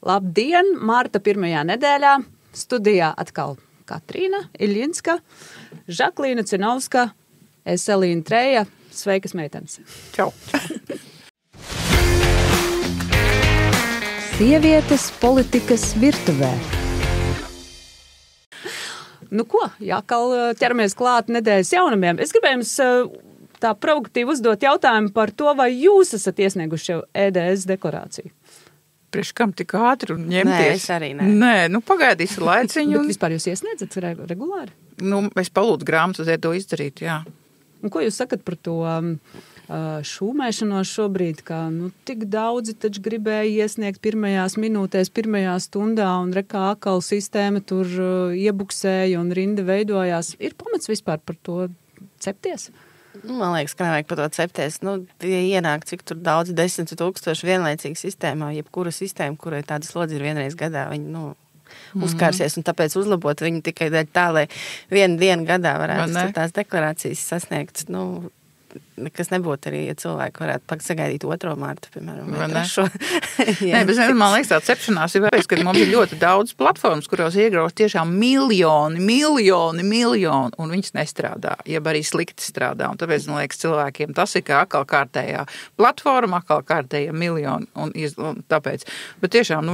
Labdien, Marta pirmajā nedēļā. Studijā atkal Katrīna Iļinska, Žaklīna Cinovska, Eselīna Treja. Sveikas, meitenes! Čau! Sievietes politikas virtuvē. Nu ko, jākal ķeramies klāt nedēļas jaunumiem. Es gribēju jums tā provokatīvi uzdot jautājumu par to, vai jūs esat iesnieguši jau EDS deklarāciju? Priekš kam tik ātri un ņemties? Nē, es arī nē. Nē, nu pagaidīšu laiciņu. Bet vispār jūs iesniedzat regulāri? Nu, es palūdzu grāmatvedēju to izdarīt, jā. Un ko jūs sakat par to šūmēšanos šobrīd, ka tik daudzi taču gribēja iesniegt pirmajās minūtēs, pirmajā stundā, un rekā akal sistēma tur iebuksēja un rinda veidojās. Ir pamats vispār par to cepties? Man liekas, ka nevajag par to cepties. Ienāk, cik tur daudz 10 000 vienlaicīgi sistēmā, jebkura sistēma, kurai tāda slodze ir vienreiz gadā, viņi, uzkārsies, un tāpēc uzlabot viņu tikai tā, lai vienu dienu gadā varētu tās deklarācijas sasniegt, nekas nebūtu arī, ja cilvēki varētu sagaidīt 2. martu, piemēram, vai 3. Nē, bet man liekas, tā cepšanās ir vēpēc, ka mums ir ļoti daudz platformas, kurās iegraus tiešām miljoni, un viņas nestrādā, jeb arī slikti strādā. Un tāpēc, man liekas, cilvēkiem tas ir kā atkal kārtējā platforma, atkal kārtējā miljoni, un tāpēc. Bet tiešām,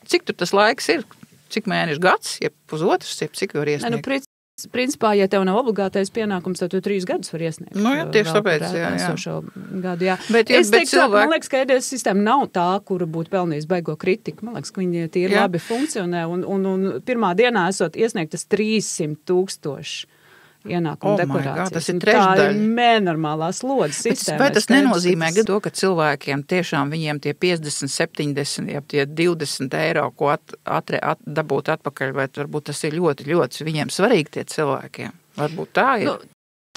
cik tur tas laiks ir? Cik mēnešu gads, jeb pusotrs, jeb cik var iesniegt? Principā, ja tev nav obligātais pienākums, tad tu 3 gadus var iesniegt. Tieši tāpēc, jā. Gadu, jā. Bet man liekas, ka EDS sistēma nav tā, kura būtu pelnījis baigo kritiku. Man liekas, ka viņi tīri labi funkcionē, un pirmā dienā esot iesniegtas 300,000 ienākumu deklarācijas. Tas ir trešdaļa. Tā ir nenormālā slodzes sistēma. Bet tas nenozīmē to, ka cilvēkiem tiešām viņiem tie 50, 70, ja tie 20 eiro, ko dabūt atpakaļ, vai varbūt tas ir ļoti, ļoti viņiem svarīgi tie cilvēkiem. Varbūt tā ir.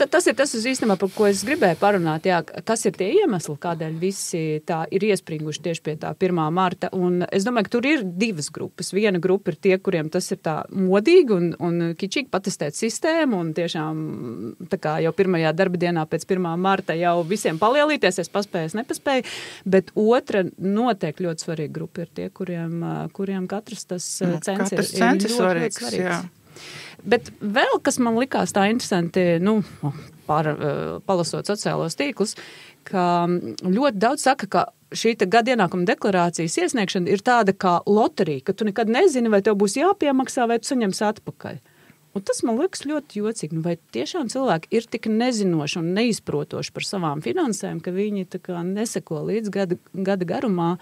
Tas ir tas īstenībā, par ko es gribēju parunāt, jā, kas ir tie iemesli, kādēļ visi tā ir iespringuši tieši pie tā 1. marta. Un es domāju, ka tur ir 2 grupas. Viena grupa ir tie, kuriem tas ir tā modīgi un kičīgi patestēt sistēmu, un tiešām tā kā jau pirmajā darba dienā pēc 1. marta jau visiem palielīties, es paspēju, es nepaspēju, bet otra noteikti ļoti svarīga grupa ir tie, kuriem katrs tas cents ir ļoti svarīgs. Jā. Bet vēl, kas man likās tā interesanti, palasot sociālos tīklus, ka ļoti daudz saka, ka šī gada ienākuma deklarācijas iesniegšana ir tāda kā loterija, ka tu nekad nezini, vai tev būs jāpiemaksā, vai tu saņemsi atpakaļ. Un tas man liekas ļoti jocīgi. Vai tiešām cilvēki ir tik nezinoši un neizprotoši par savām finansēm, ka viņi tā kā neseko līdz gada garumā,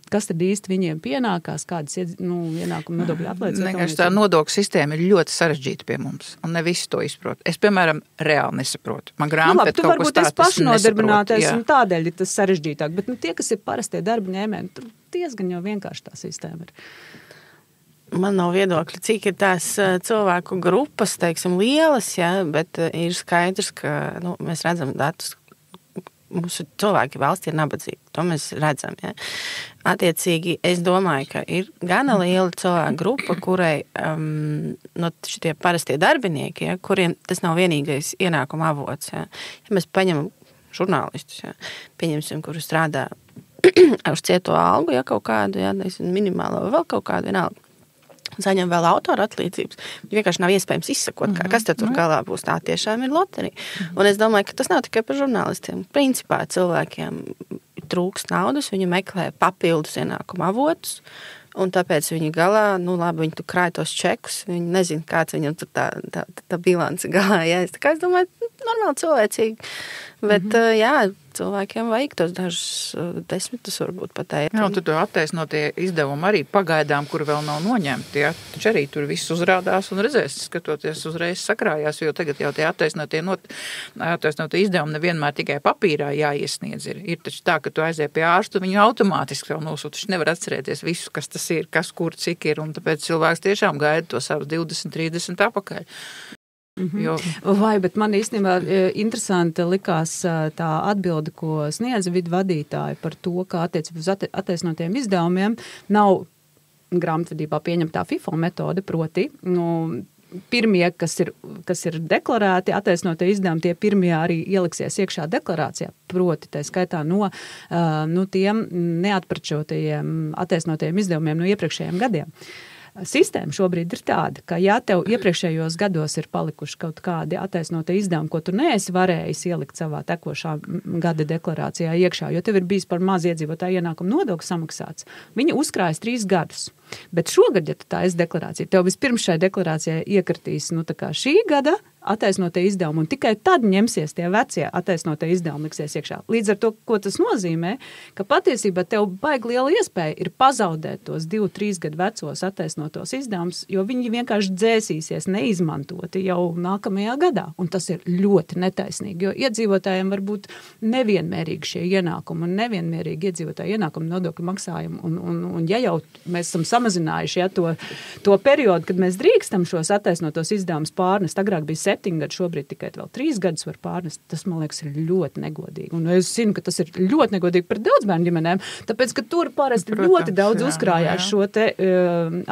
kas tad īsti viņiem pienākās, kādas ienākuma nodokļu atlaides. Vienkārši tā nodokļu sistēma ir ļoti sarežģīta pie mums, un ne visi to izprot. Es, piemēram, reāli nesaprotu. Man grāmatvedē kaut kas tāds, es pašnodarbinātais, un tādēļ ir tas sarežģītāk. Bet tie, kas ir parastie darba ņēmēji, tur diezgan jau vienkārši tā sistēma ir. Man nav viedokļi, cik ir tās cilvēku grupas, teiksim, lielas, bet ir skaidrs, ka mēs redzam datus. Mūsu cilvēki valstī ir nabadzīgi, to mēs redzam. Ja? Attiecīgi, es domāju, ka ir gana liela cilvēku grupa, kurai šitie parastie darbinieki, kuriem tas nav vienīgais ienākuma avots. Ja mēs paņemam žurnālistus, pieņemsim, kuri strādā uz cieto algu, kaut kādu, minimālo vai vēl kaut kādu vienalgu. Saņem vēl autora atlīdzības. Vienkārši nav iespējams izsakot, kas tad tur galā būs. Tā tiešām ir loterija. Un es domāju, ka tas nav tikai par žurnālistiem. Principā cilvēkiem trūks naudas, viņi meklē papildus ienākuma avotus, un tāpēc viņi galā, viņi tur krāj tos čekus, viņi nezina, kāds viņam tur tā bilance galā. Es domāju, normāli cilvēcīgi. Bet, cilvēkiem vajag tos dažus desmitus varbūt patēt. Jā, un tu attaisnotie izdevumi arī pagaidām, kuri vēl nav noņemti. Taču arī tur viss uzrādās un redzēs, skatoties uzreiz sakrājās, jo tagad jau tie attaisnotie izdevumi nevienmēr tikai papīrā jāiesniedz. Ir taču tā, ka tu aizies pie ārstu, viņu automātiski jau nosūta. Taču nevar atcerēties visu, kas tas ir, kas kur cik ir, un tāpēc cilvēks tiešām gaida to savus 20, 30 apakaļ. Vai, bet man īstenībā interesanti likās tā atbilde, ko sniedza vidu vadītāji par to, kā attiecībā uz attaisnotiem izdevumiem nav grāmatvedībā pieņemtā FIFO metode, proti, pirmie, kas ir deklarēti, attaisnotie izdevumi, tie pirmie arī ieliksies iekšā deklarācijā, proti, tā skaitā no tiem neatpračotajiem attaisnotajiem izdevumiem no iepriekšējiem gadiem. Sistēma šobrīd ir tāda, ka ja tev iepriekšējos gados ir palikuši kaut kādi attaisnotie izdevumi, ko tu neesi varējis ielikt savā tekošā gada deklarācijā iekšā, jo tev ir bijis par maz iedzīvotāju ienākumu nodokļu samaksāts, viņi uzkrājas 3 gadus. Bet šogad, ja tu tā esi deklarācija, tev vispirms šai deklarācijai iekritīs šī gada attaisnotie izdevumi, un tikai tad ņemsies tie vecie attaisnotie izdevumi liksies iekšā. Līdz ar to, ko tas nozīmē, ka patiesībā tev baigi liela iespēja ir pazaudēt tos 2-3 gadu vecos attaisnotos izdevumus, jo viņi vienkārši dzēsīsies neizmantoti jau nākamajā gadā. Un tas ir ļoti netaisnīgi, jo iedzīvotājiem var būt nevienmērīgi šie ienākumi un nevienmērīgi iedzīvotāju ienākumu nodokļu maksājumu. Un ja jau mēs esam samazinājuši to periodu, kad mēs drīkstam šos attaisnotos izdevumus pārnest, agrāk bija 7 gadi, šobrīd tikai vēl 3 gadus var pārnest, tas, man liekas, ir ļoti negodīgi. Un es zinu, ka tas ir ļoti negodīgi par daudzbērnu ģimenēm, tāpēc, ka tur parasti ļoti daudz uzkrājās šo te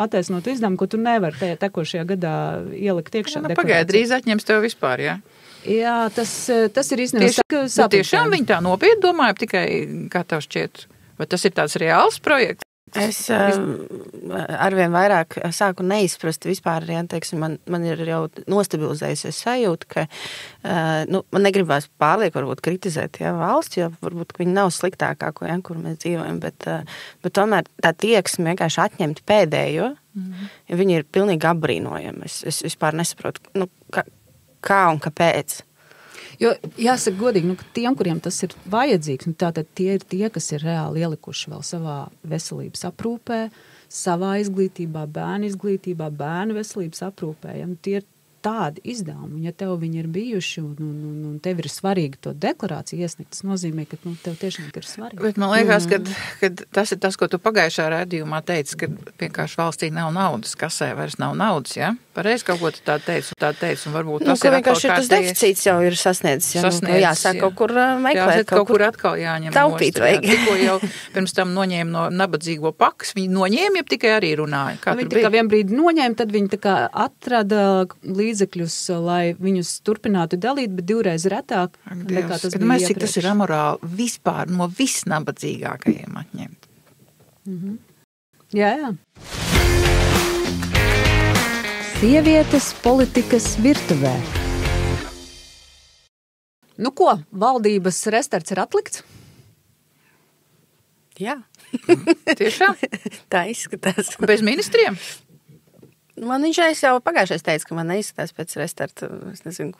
attaisnotu izdevumu, ko tu nevari tajā tekošajā gadā ielikt iekšā. Pagaid, drīz atņems tev vispār, jā? Jā, tas ir īstenībā tiešām viņi tā nopietni domāja, tikai kā tev šķiet, vai tas ir tāds reāls projekts? Es arvien vairāk sāku neizprast vispār, ja, teiksim, man ir jau nostabilizējusies sajūta, ka man negribās pārlieku varbūt kritizēt valsts, jo varbūt viņi nav sliktākā, kur mēs dzīvojam, bet tomēr tā tieksme vienkārši atņemt pēdējo, ja viņi ir pilnīgi apbrīnojami. Es vispār nesaprotu, kā un kāpēc. Jo, jāsaka godīgi, ka tiem, kuriem tas ir vajadzīgs, tātad tie ir tie, kas ir reāli ielikuši vēl savā veselības aprūpē, savā izglītībā, bērnu veselības aprūpē. Ja, tie ir tādi izdevumi, ja tev viņi ir bijuši un tev ir svarīgi to deklarāciju iesniegt, tas nozīmē, ka tev tiešām ir svarīgi. Bet man liekas, ka tas ir tas, ko tu pagājušā raidījumā teici, ka vienkārši valstī nav naudas, kasē vairs nav naudas, ja? Pareizi kaut ko tu tā teici, un varbūt tas ir atkal tas deficīts jau ir sasniedzis, ja? Jāsāk kaut kur meklēt, kaut kur atkal jāņem taupīt vajag. Tikko jau pirms tam noņēma no nabadzīgo pakas, viņi noņēma, ja tikai arī runāja. Viņi tā kā vienbrīd noņēma, tad viņi tā kā atrada līdzekļus, lai viņus turpinātu dalīt, bet 2 reiz retāk, nekā tas bija iepriekš. Cik tas ir amorāli vispār no visnabadzīgākajiem atņemt. Jā. Sievietes politikas virtuvē. Nu ko, valdības restarts ir atlikts? Jā. Tiešām? Tā izskatās. Bez ministriem? Man viņš jau pagājušais teica, ka man neizskatās pēc restarta. Es nezinu,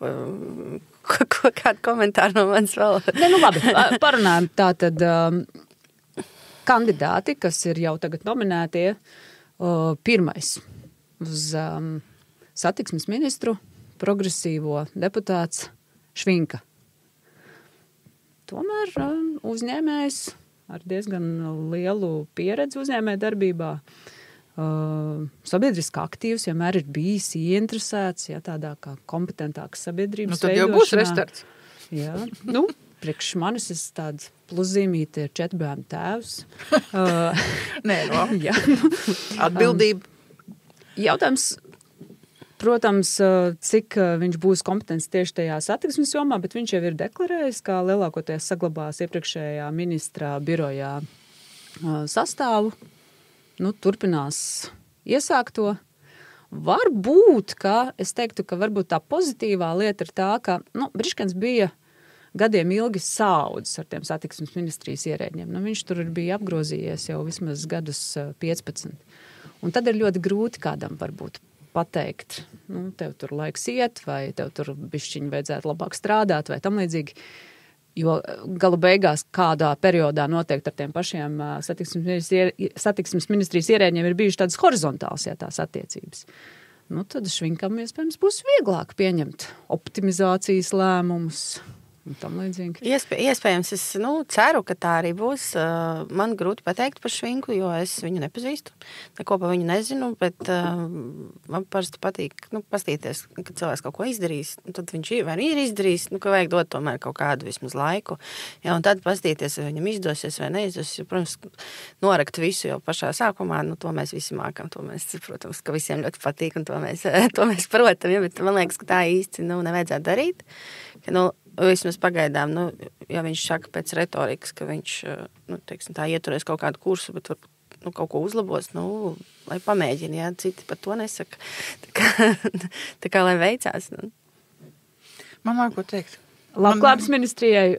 kādu komentāru no manis vēl. Labi, parunājam tātad kandidāti, kas ir jau tagad nominētie, pirmais uz satiksmes ministru, progresīvo deputāts Švinka. Tomēr uzņēmējs ar diezgan lielu pieredzi uzņēmē darbībā, sabiedriski aktīvs, vienmēr ir bijis ieinteresēts, tādā kā kompetentākas sabiedrības veidošanā. Tad jau būs restarts. Jā, priekš manis es tāds pluszīmīti ir 4 bērnu tēvs. Nē, jā. Atbildība. Jautājums, protams, cik viņš būs kompetents tieši tajā satiksmes jomā, bet viņš jau ir deklarējis, kā lielākoties saglabās iepriekšējā ministrā birojā sastāvu. Turpinās iesākto. Varbūt, ka es teiktu, ka varbūt tā pozitīvā lieta ir tā, ka Briškens bija gadiem ilgi saudzis ar tiem satiksmes ministrijas ierēģiem. Viņš tur bija apgrozījies jau vismaz gadus 15. Un tad ir ļoti grūti kādam varbūt pateikt, tev tur laiks iet, vai tev tur bišķiņi vajadzētu labāk strādāt, vai tam līdzīgi. Jo galu beigās kādā periodā noteikti ar tiem pašiem satiksmes ministrijas ierēģiem ir bijuši tādas horizontāls, tās attiecības. Tad Švinkam iespējams būs vieglāk pieņemt optimizācijas lēmumus, un tam līdzīgi. Iespējams, es ceru, ka tā arī būs. Man grūti pateikt par Švinku, jo es viņu nepazīstu. Neko par viņu nezinu, bet man parasti patīk pastīties, kad cilvēks kaut ko izdarīs. Tad viņš vai ir izdarījis, ka vajag dot tomēr kaut kādu vismaz laiku. Ja, un tad pastīties, vai viņam izdosies vai neizdosies. Protams, norakt visu jau pašā sākumā, to mēs visi mākam. To mēs, protams, ka visiem ļoti patīk, un to mēs protam. Ja, bet man liekas, ka tā īsti nevajadzētu darīt. Ka, vismaz pagaidām, ja viņš saka pēc retorikas, ka viņš, teiksim, tā ieturēs kaut kādu kursu, bet kaut ko uzlabos, lai pamēģina, ja citi par to nesaka. Tā kā lai veicās. Man nav ko teikt. Labklājības ministrijai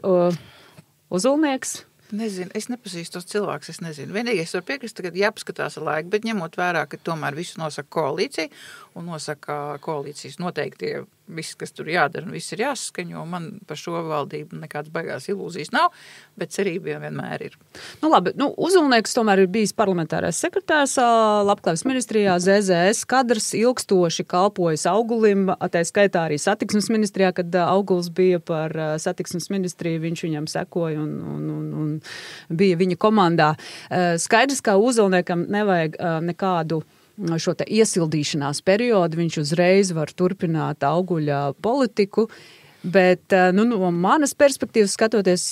Ozolnieks. Nezinu, es nepazīstu tos cilvēkus, es nezinu. Vienīgais var piekrist, ka jāpaskatās ar laiku, bet ņemot vērā, ka tomēr visu nosaka koalīcija un nosaka koalīcijas noteikti viss, kas tur jādara un viss ir jāsaskaņo. Man par šo valdību nekādas baigās ilūzijas nav, bet cerība vienmēr ir. Labi, Ozolnieks tomēr ir bijis parlamentārais sekretārs Labklājības ministrijā, ZZS kadrs ilgstoši kalpojas Augulim, tā skaitā arī satiksmes ministrijā, kad Auguls bija par satiksmes ministriju, viņš viņam sekoja un bija viņa komandā. Skaidrs, ka Ozolniekam nevajag nekādu šo te iesildīšanās periodu, viņš uzreiz var turpināt Auguļa politiku, bet no manas perspektīvas skatoties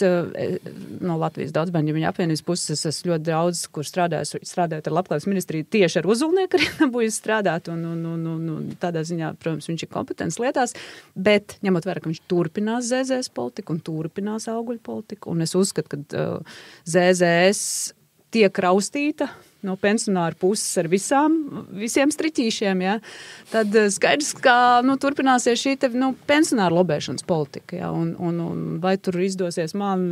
no Latvijas daudzbērņu apvienības puses, es ļoti daudz, kur strādājot ar Labklājības ministriju, tieši ar Ozolnieku arī nebūs strādāt, un tādā ziņā, protams, viņš ir kompetents lietās, bet ņemot vērā, ka viņš turpinās ZZS politiku un turpinās Auguļu politiku, un es uzskatu, ka ZZS tiek raustīta no pensionāru puses ar visiem striķīšiem, ja, tad skaidrs, ka turpināsies šī pensionāru lobēšanas politika, ja, un vai tur izdosies man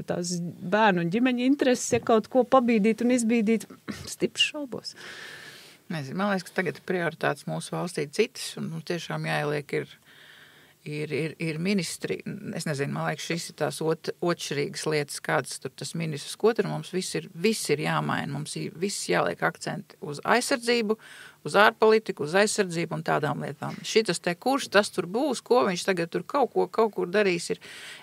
tās bērnu un ģimeņa intereses, ja kaut ko pabīdīt un izbīdīt, stipri šaubos. Nezinu, man liekas, ka tagad prioritātes mūsu valstī citas, un tiešām jāieliek ir ministri, es nezinu, man liekas, šis ir tās otršķirīgas lietas, kādas tur tas ministrs, ko tur mums viss ir jāmaina, mums viss jāliek akcenti uz aizsardzību, uz ārpolitiku, uz aizsardzību un tādām lietām. Šitas kurš tas tur būs, ko viņš tagad tur kaut kur darīs,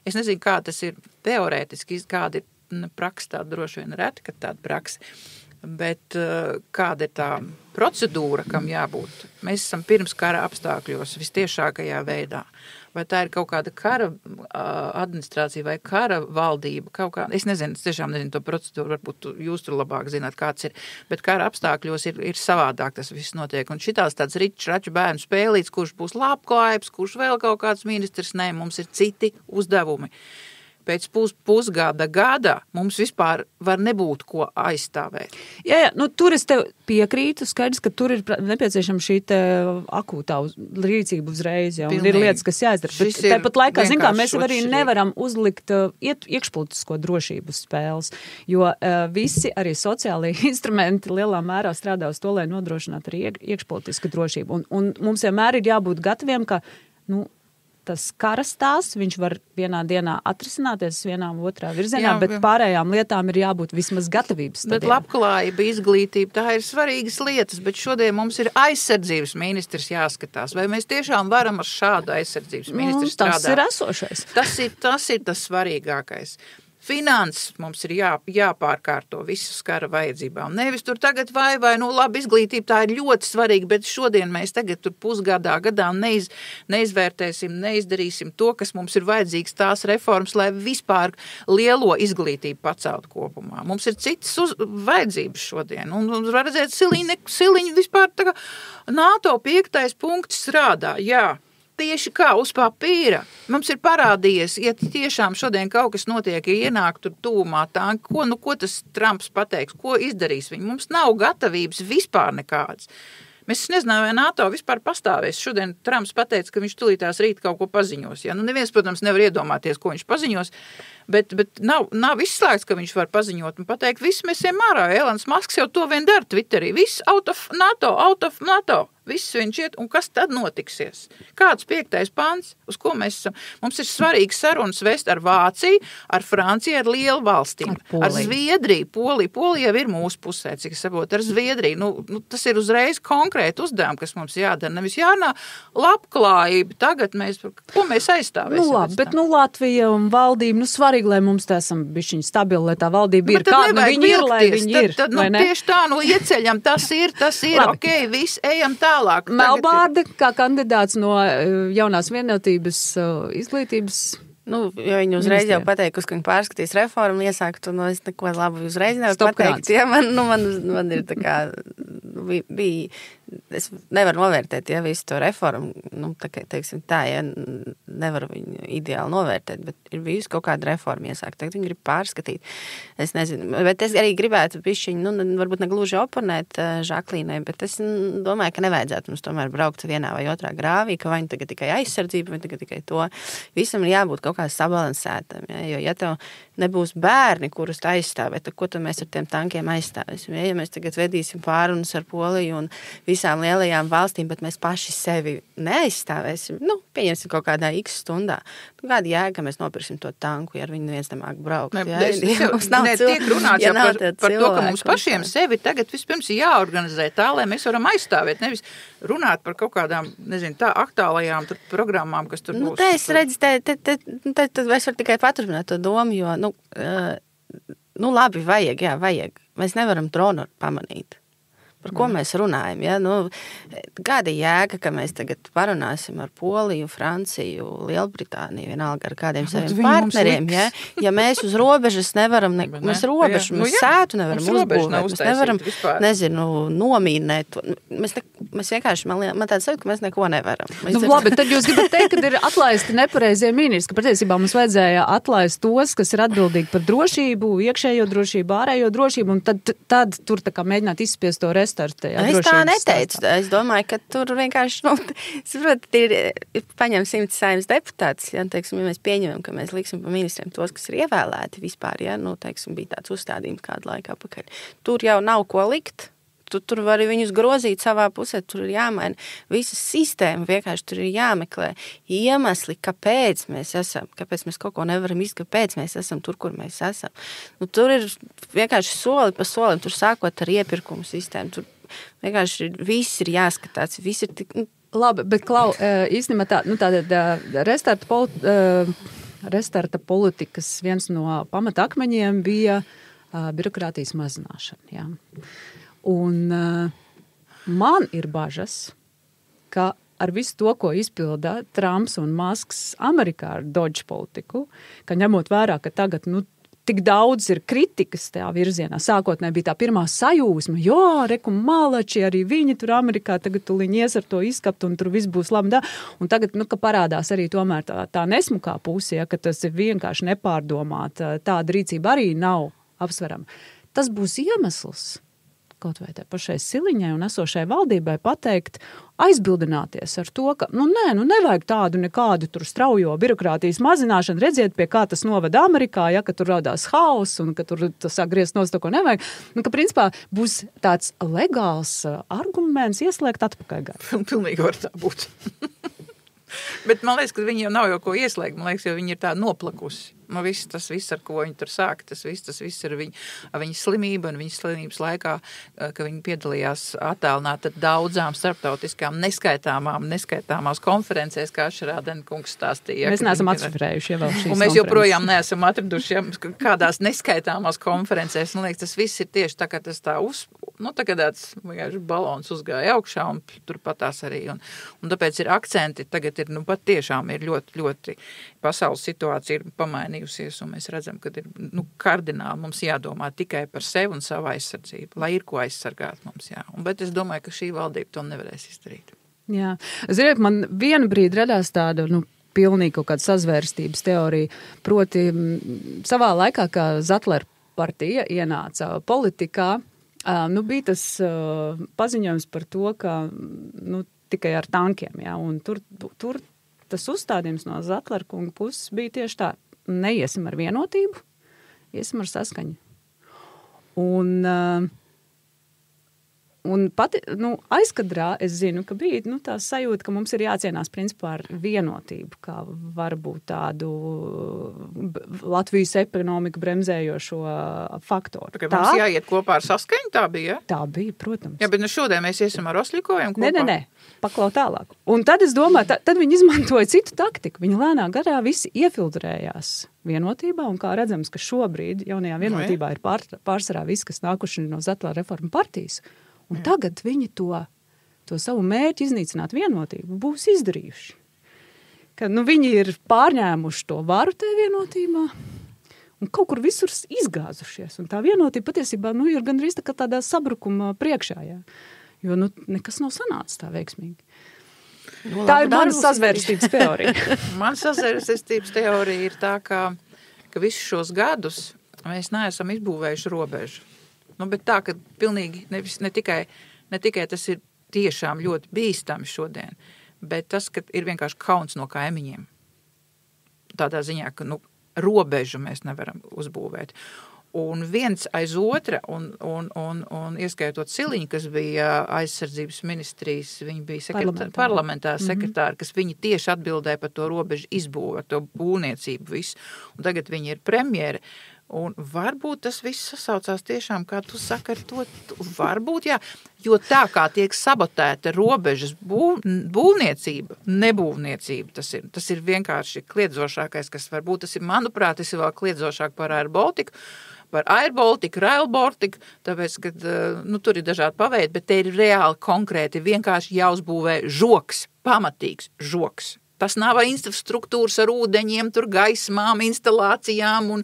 es nezinu, kā tas ir teorētiski, kāda ir praksa, tāda droši vien reti, ka tāda praksa. Bet kāda ir tā procedūra, kam jābūt? Mēs esam pirms kara apstākļos vistiešākajā veidā. Vai tā ir kaut kāda kara administrācija vai kara valdība? Es nezinu, es tiešām nezinu to procedūru, varbūt jūs tur labāk zināt, kāds ir. Bet kara apstākļos ir savādāk tas viss notiek. Un šitās tāds raču bērnu spēlīts, kurš būs labklājības, kurš vēl kaut kāds ministrs, nē, mums ir citi uzdevumi. Pēc pusgada mums vispār var nebūt ko aizstāvēt. Jā, tur es tev piekrītu, skaidrs, ka tur ir nepieciešama šī te akūtā rīcība uzreiz, ja, un ir lietas, kas jāizdara. Bet tāpat laikā, mēs arī nevaram uzlikt iekšpolitisko drošību spēles, jo visi arī sociālie instrumenti lielā mērā strādā uz to, lai nodrošinātu arī iekšpolitisku drošību. Un mums vienmēr ir jābūt gataviem, ka, tas kara stāsts, viņš var vienā dienā atrisināties vienā otrā virzienā, bet pārējām lietām ir jābūt vismaz gatavības stadijā. Bet labklājība, izglītība, tā ir svarīgas lietas, bet šodien mums ir aizsardzības ministrs jāskatās. Vai mēs tiešām varam ar šādu aizsardzības ministru strādāt? Tas ir esošais. Tas ir tas svarīgākais. Finanses mums ir jāpārkārto visu kara vajadzībām. Nevis tur tagad vai labi izglītība, tā ir ļoti svarīga, bet šodien mēs tagad tur pusgadā neizvērtēsim, neizdarīsim to, kas mums ir vajadzīgs tās reformas, lai vispār lielo izglītību paceltu kopumā. Mums ir citas vajadzības šodien. Un var redzēt, Siliņa vispār tā kā NATO 5. punkts strādā, jā. Tieši kā uz papīra. Mums ir parādījies, ja tiešām šodien kaut kas notiek, ja ienāk tur tūmā tanki, ko tas Trumps pateiks, ko izdarīs viņi. Mums nav gatavības vispār nekādas. Mēs nezinām, vai NATO vispār pastāvēs. Šodien Trumps pateica, ka viņš tulītās rīt kaut ko paziņos. Ja? Neviens, protams, nevar iedomāties, ko viņš paziņos, Bet nav izslēgts, ka viņš var paziņot un pateikt, viss mēs ejam ārā. Elons Masks jau to vien dara Twitterī. Viss out of NATO. Viss viņš iet, un kas tad notiksies? Kāds 5. pants, uz ko mēs esam? Mums ir svarīgi sarunas vest ar Vāciju, ar Franciju, ar lielu valstīm, ar Zviedriju, Poliju. Polija jau ir mūsu pusē, cik es saprotu, ar Zviedriju. Tas ir uzreiz konkrēti uzdevumi, kas mums jādara. Nevis jārunā labklājība. Tagad ko mēs aizstāvēsim? Labi, bet Latvija un valdība, svarīgi, lai mums tā esam bišķiņi stabili, lai tā valdība ir kāda, viņi ir, lai viņi ir. Tad tieši tā, ieceļam, tas ir, ok, viss, ejam tālāk. Melbārde, kā kandidāts no jaunās vienotības izglītības. Jo viņi uzreiz jau pateikusi, ka viņi pārskatīs reformu, iesākt, un es neko labu uzreiz nevaru pateikt. Ja, man ir tā kā, es nevaru novērtēt, ja visu to reformu, teiksim tā, ja nevaru viņu ideāli novērtēt, bet ir bijusi kaut kāda reforma iesākt, tagad viņi grib pārskatīt. Es nezinu, bet es arī gribētu bišķiņu, varbūt negluži oponēt Žaklīnai, bet es domāju, ka nevajadzētu mums tomēr braukt vienā vai otrā grāvī, ka vai tagad tikai aizsardzība, vai tagad tikai to. Visam ir jābūt kaut kā sabalansētam, jo ja tev nebūs bērni, kurus aizstāvēt, tad ko tad mēs ar tiem tankiem aizstāvēsim? Ja mēs tagad vedīsim pārunas ar Poliju un visām lielajām valstīm, bet mēs paši sevi neaizstāvēsim, pieņemsim kaut kādā x stundā. Kāda jēga, ka mēs nopirksim to tanku, ja ar viņu neviens nemāk braukt? Tiek runāts jau par to, ka mums pašiem sevi tagad vispirms jāorganizē tā, lai mēs varam aizstāvēt, nevis runāt par kaut kādām, tā aktuālajām programmām, kas tur būs. Es redzu, tad es varu tikai paturpināt to domu, jo, labi, vajag. Mēs nevaram dronu pamanīt. Par ko mēs runājam? Ja? Kāda jēga, ka mēs tagad parunāsim ar Poliju, Franciju, Lielbritāniju, vienalga ar kādiem saviem partneriem? Ja mēs uz robežas nevaram, mēs sētu nevaram uzbūvēt, mēs nevaram, nomīnēt. Mēs vienkārši, man tāds sajūta, ka mēs neko nevaram. Labi, tad jūs gribat teikt, ka ir atlaisti nepareizie ministri, ka patiesībā mums vajadzēja atlaist tos, kas ir atbildīgi par drošību, iekšējo drošību, ārējo drošību, un tad tur tā kā mēģināt izspiest to restartu. Es tā neteicu. Es domāju, ka tur vienkārši, paņem 100 saimnes deputātus, ja mēs pieņemam, ka mēs liksim pa ministriem tos, kas ir ievēlēti vispār, ja, bija tāds uzstādījums kādu laiku apakaļ. Tur jau nav ko likt. Tur var viņus grozīt savā pusē, tur ir jāmaina visa sistēma, vienkārši tur ir jāmeklē iemesli, kāpēc mēs kaut ko nevaram izdarīt, kāpēc mēs esam tur, kur mēs esam. Tur ir vienkārši soli pa solim, tur sākot ar iepirkumu sistēmu, tur vienkārši viss ir jāskatās, viss ir tik... Labi, bet Klau, īstenībā restarta politikas viens no pamatakmeņiem bija birokrātijas mazināšana, jā. Un man ir bažas, ka ar visu to, ko izpilda Trumps un Masks Amerikā ar Dodge politiku, ka ņemot vērā, ka tagad, tik daudz ir kritikas tajā virzienā. Sākotnēji bija tā pirmā sajūsma, malači, arī viņi tur Amerikā, tagad tuliņi ies ar to izskapt un tur viss būs labi. Un tagad, ka parādās arī tomēr tā nesmukā pusē, ka tas ir vienkārši nepārdomāt, tāda rīcība arī nav apsverama. Tas būs iemesls kaut vai tai pašai Siliņai un esošai valdībai pateikt, aizbildināties ar to, ka, nevajag tādu nekādu tur straujo birokrātijas mazināšanu, redziet, pie kā tas noveda Amerikā, ja, ka tur radās haus un ka tur tas sāk griezt nost to, ko nevajag, ka principā būs tāds legāls arguments ieslēgt atpakaļ gadu. Pilnīgi var tā būt. Bet man liekas, ka viņi jau nav jau ko ieslēgt, man liekas, jo viņi ir tā noplakusi. Tas viss, ar ko viņi tur sāk, tas viss ir viņa slimība un viņas slimības laikā, ka viņi piedalījās attālināti daudzām starptautiskām neskaitāmās konferencēs, kā Šrādena kungs stāstīja. Mēs neesam atšifrējuši vēl šīs un mēs joprojām neesam atraduši kādās neskaitāmās konferencēs. Man liekas, tas viss ir tieši tā, ka tas tā tāds balons uzgāja augšā un turpatās arī. Un tāpēc ir akcenti, tagad ir, pat tiešām ir ļoti, ļoti pasaules situācija ir pamainījusies, un mēs redzam, ka ir kardināli mums jādomā tikai par sevi un savu aizsardzību, lai ir ko aizsargāt mums, jā. Bet es domāju, ka šī valdība to nevarēs izdarīt. Jā. Ziniet, man vienu brīdi radās tāda, pilnīgi kaut kāda sazvērstības teorija, proti savā laikā, kā Zatlera partija ienāca politikā, bija tas paziņojums par to, ka tikai ar tankiem, jā, un tur tas uzstādījums no Zatlera kunga puses bija tieši tā. neiesim ar vienotību, iesim ar saskaņu. Un pati, aizkadrā es zinu, ka bija tā sajūta, ka mums ir jācienās principā ar vienotību, kā varbūt tādu Latvijas ekonomiku bremzējošo faktoru. Tā mums jāiet kopā ar saskaņu, tā bija? Tā bija, protams. Jā, bet šodien mēs iesim ar Osļikojumu kopā? Nē, paklau tālāk. Un tad es domāju, tad viņi izmantoja citu taktiku. Viņi lēnā garā visi iefiltrējās vienotībā, un kā redzams, ka šobrīd jaunajā vienotībā ir pārsvarā visi, kas nākuši no Zetlā reforma partijas. Un tagad viņi to savu mērķi iznīcināt vienotību būs izdarījuši. Ka, viņi ir pārņēmuši to varu tajā vienotībā un kaut kur visur izgāzušies. Un tā vienotība patiesībā ir gandrīz tā kā tādā sabrukuma priekšā. Jā. Jo nekas nav sanācis tā veiksmīgi. Tā ir mana sazvērstības teorija. Man sazvērstības teorija ir tā, ka visus šos gadus mēs neesam izbūvējuši robežu. Bet tā, ka pilnīgi ne tikai tas ir tiešām ļoti bīstami šodien, bet tas, ka ir vienkārši kauns no kaimiņiem. Tādā ziņā, ka robežu mēs nevaram uzbūvēt. Un viens aiz otra, un ieskaitot Siliņu, kas bija aizsardzības ministrijas, viņi bija parlamentāra sekretāri, kas viņi tieši atbildēja par to robežu izbūvu, to būvniecību visu. Un tagad viņi ir premjeri. Un varbūt tas viss sasaucās tiešām, kā tu saki, ar to, varbūt, jā, jo tā kā tiek sabotēta robežas būvniecība, nebūvniecība, tas ir vienkārši kliedzošākais, kas var būt, tas ir, manuprāt, tas ir vēl kliedzošāk par Air Baltiku, Rail Baltiku, tāpēc, ka, tur ir dažādi paveidi, bet te ir reāli konkrēti vienkārši jāuzbūvē žoks, pamatīgs žoks. Tas nav infrastruktūras ar ūdeņiem, tur gaismām, instalācijām un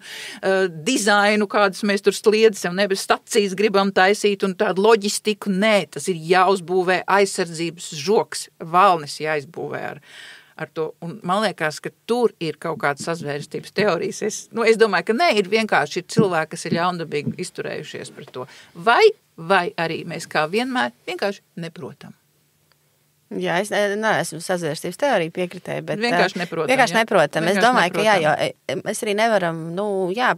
dizainu, kādus mēs tur sliedzam, nebes stacijas gribam taisīt un tādu loģistiku. Nē, tas ir jāuzbūvē aizsardzības žoks, valnis jāizbūvē ar to. Un man liekas, ka tur ir kaut kāda sazvērstības teorijas. Es domāju, ka nē, ir vienkārši cilvēki, kas ir ļaundabīgi izturējušies par to. Vai arī mēs kā vienmēr vienkārši neprotam. Jā, es neesmu sazvērstības teorija piekritēji, bet vienkārši neprotam. Es domāju, ka jo mēs arī nevaram,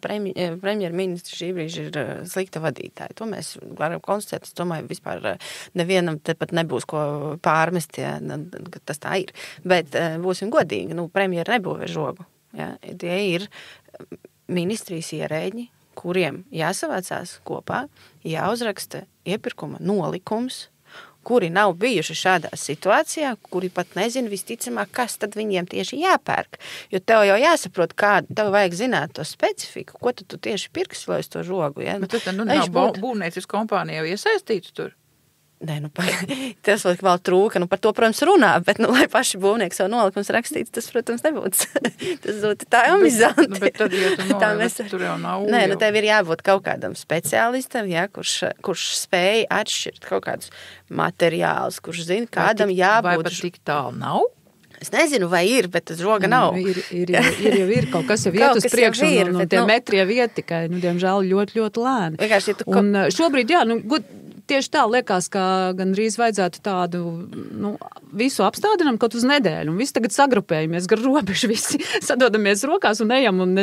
premjerministrs šī brīža ir slikta vadītāja. To mēs varam konstatēt. Es domāju, vispār nevienam te pat nebūs ko pārmest, ja, ka tas tā ir. Bet būsim godīgi, premjeri nebūvē žogu. Ja. Tie ir ministrijas ierēģi, kuriem jāsavācās kopā, jāuzraksta iepirkuma nolikums, kuri nav bijuši šādā situācijā, kuri pat nezina visticamāk, kas tad viņiem tieši jāpērk. Jo tev jau jāsaprot, tev vajag zināt to specifiku, ko tu tieši pirksi, lai uz to žogu. Ja? Bet tad nav būvniecības kompānija jau iesaistīta tur? Nē, tas vēl trūka, par to, protams, runā, bet, lai paši būvnieki savu nolikums rakstītu, tas, protams, nebūtu. Tas būtu tā amizanti. Bet tad, ja tu noliec, tur jau nav. Nē, tev ir jābūt kaut kādam speciālistam, ja, kurš spēj atšķirt kaut kādus materiālus, kurš zina, kādam jābūt. Vai pat tik tālu nav? Es nezinu, vai ir, bet tas žoga nav. Ir kaut kas jau iet uz priekšu, un tie metri jau iet tikai, diemžēl, ļoti, ļoti lēni. Un šobrīd, jā, tieši tā liekas, ka gandrīz vajadzētu tādu visu apstādinam kaut uz nedēļu. Un visi tagad sagrupējamies gar robežu, visi sadodamies rokās un ejam un,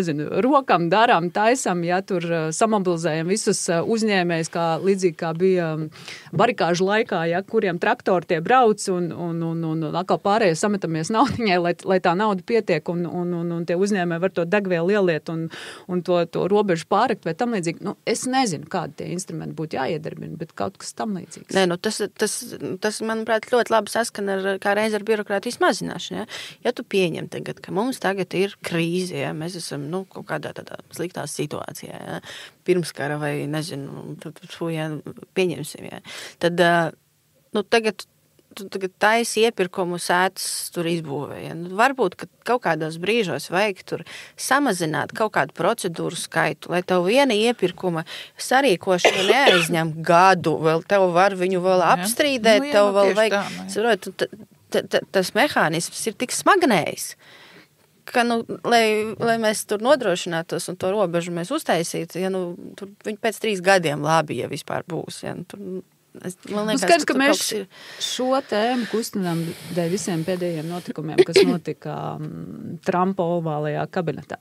rokam darām, taisam, ja tur samobilizējam visus uzņēmējus, līdzīgi kā bija barikāžu laikā, ja, kuriem traktori tie brauc un atkal pārējie sametamies naudiņai, lai tā nauda pietiek un tie uzņēmēji var to degvielu ieliet un to robežu pārekt vai tam līdzīgi. Es nezinu, kādi tie instrumenti būtu jāiedarbina, bet kaut kas tam līdzīgs. Nē, tas, manuprāt, ļoti labi saskana kā reiz ar birokrātijas mazināšanu. Ja? Ja tu pieņem tagad, ka mums tagad ir krīze, ja? Mēs esam kaut kādā tādā sliktā situācijā, ja? Pirmskara vai, nezinu, pieņemsim, ja? Tad tagad taisi iepirkumu sētas tur izbūvē. Ja? Varbūt, ka kaut kādos brīžos vajag tur samazināt kaut kādu procedūru skaitu, lai tev viena iepirkuma sarīkošana neaizņem gadu, vēl tev var viņu vēl apstrīdēt, tev vēl vajag... Tas mehānisms ir tik smagnējs, ka, lai mēs tur nodrošinātos un to robežu mēs uztaisītu, ja, tur viņi pēc 3 gadiem labi, ja vispār būs, ja, tur Man liekas, skaidrs, ka tur mēs kaut kas ir. šo tēmu kustinām dēļ visiem pēdējiem notikumiem, kas notika Trumpa ovālajā kabinetā.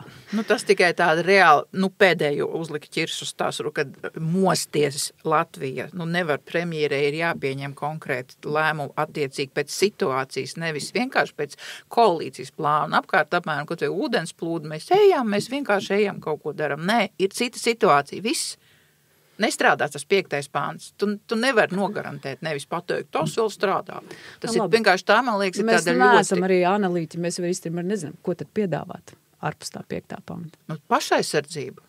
Tas tikai tāda reāli, pēdējo uzlika ķirs uz tās, kad mosties Latvija. Nevar premjerei ir jāpieņem konkrēti lēmumu attiecīgi pēc situācijas, nevis vienkārši pēc koalīcijas plāna. Apkārt apmēram, kaut vai ūdens plūdu, mēs vienkārši ejam, kaut ko daram. Nē, ir cita situācija, viss. Nestrādās tas 5. pāns. Tu nevari nogarantēt, nevis pateikt, tas vēl strādā. Tas ir vienkārši tā, man liekas, ir tāda ļoti... Mēs neesam arī analīti, mēs jau īstenībā nezinām, ko tad piedāvāt ārpus tā 5. panta. Pašaizsardzību.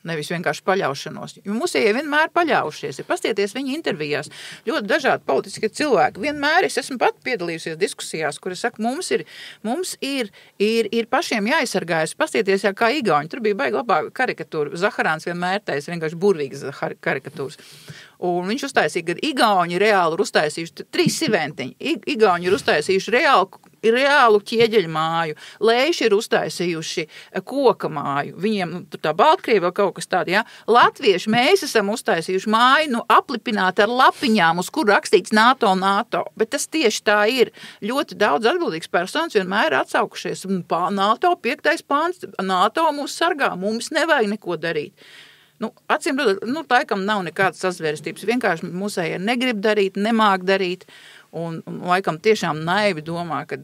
Nevis vienkārši paļaušanos. Jo mūsējie vienmēr paļaujušies. Pastieties viņa intervijās. Ļoti dažādi politiskie cilvēki. Vienmēr es esmu pat piedalījusies diskusijās, kur es saku, mums ir pašiem jāaizsargājas. Pastieties, kā igauņi. Tur bija baigi labā karikatūra. Zaharāns vienmēr taisa vienkārši burvīgas karikatūras. Un viņš uztaisīja, ka igauņi reāli ir uztaisījuši 3 siventiņi. Igauņi ir uztaisījuši reālu ķieģeļu māju. Leiši ir uztaisījuši koka māju. Viņiem tur tā Baltkrievi vēl kaut kas tāda, ja? Latvieši mēs esam uztaisījuši māju, aplipināti ar lapiņām, uz kur rakstīts NATO. Bet tas tieši tā ir. Ļoti daudz atbildīgs personas vienmēr ir atsaukušies. NATO 5. pāns, NATO mūs sargā, mums nevajag neko darīt. Acīm redzot, laikam nav nekādas sazvērstības. Vienkārši mūsējie negrib darīt, nemāk darīt. Un laikam tiešām naivi domā, ka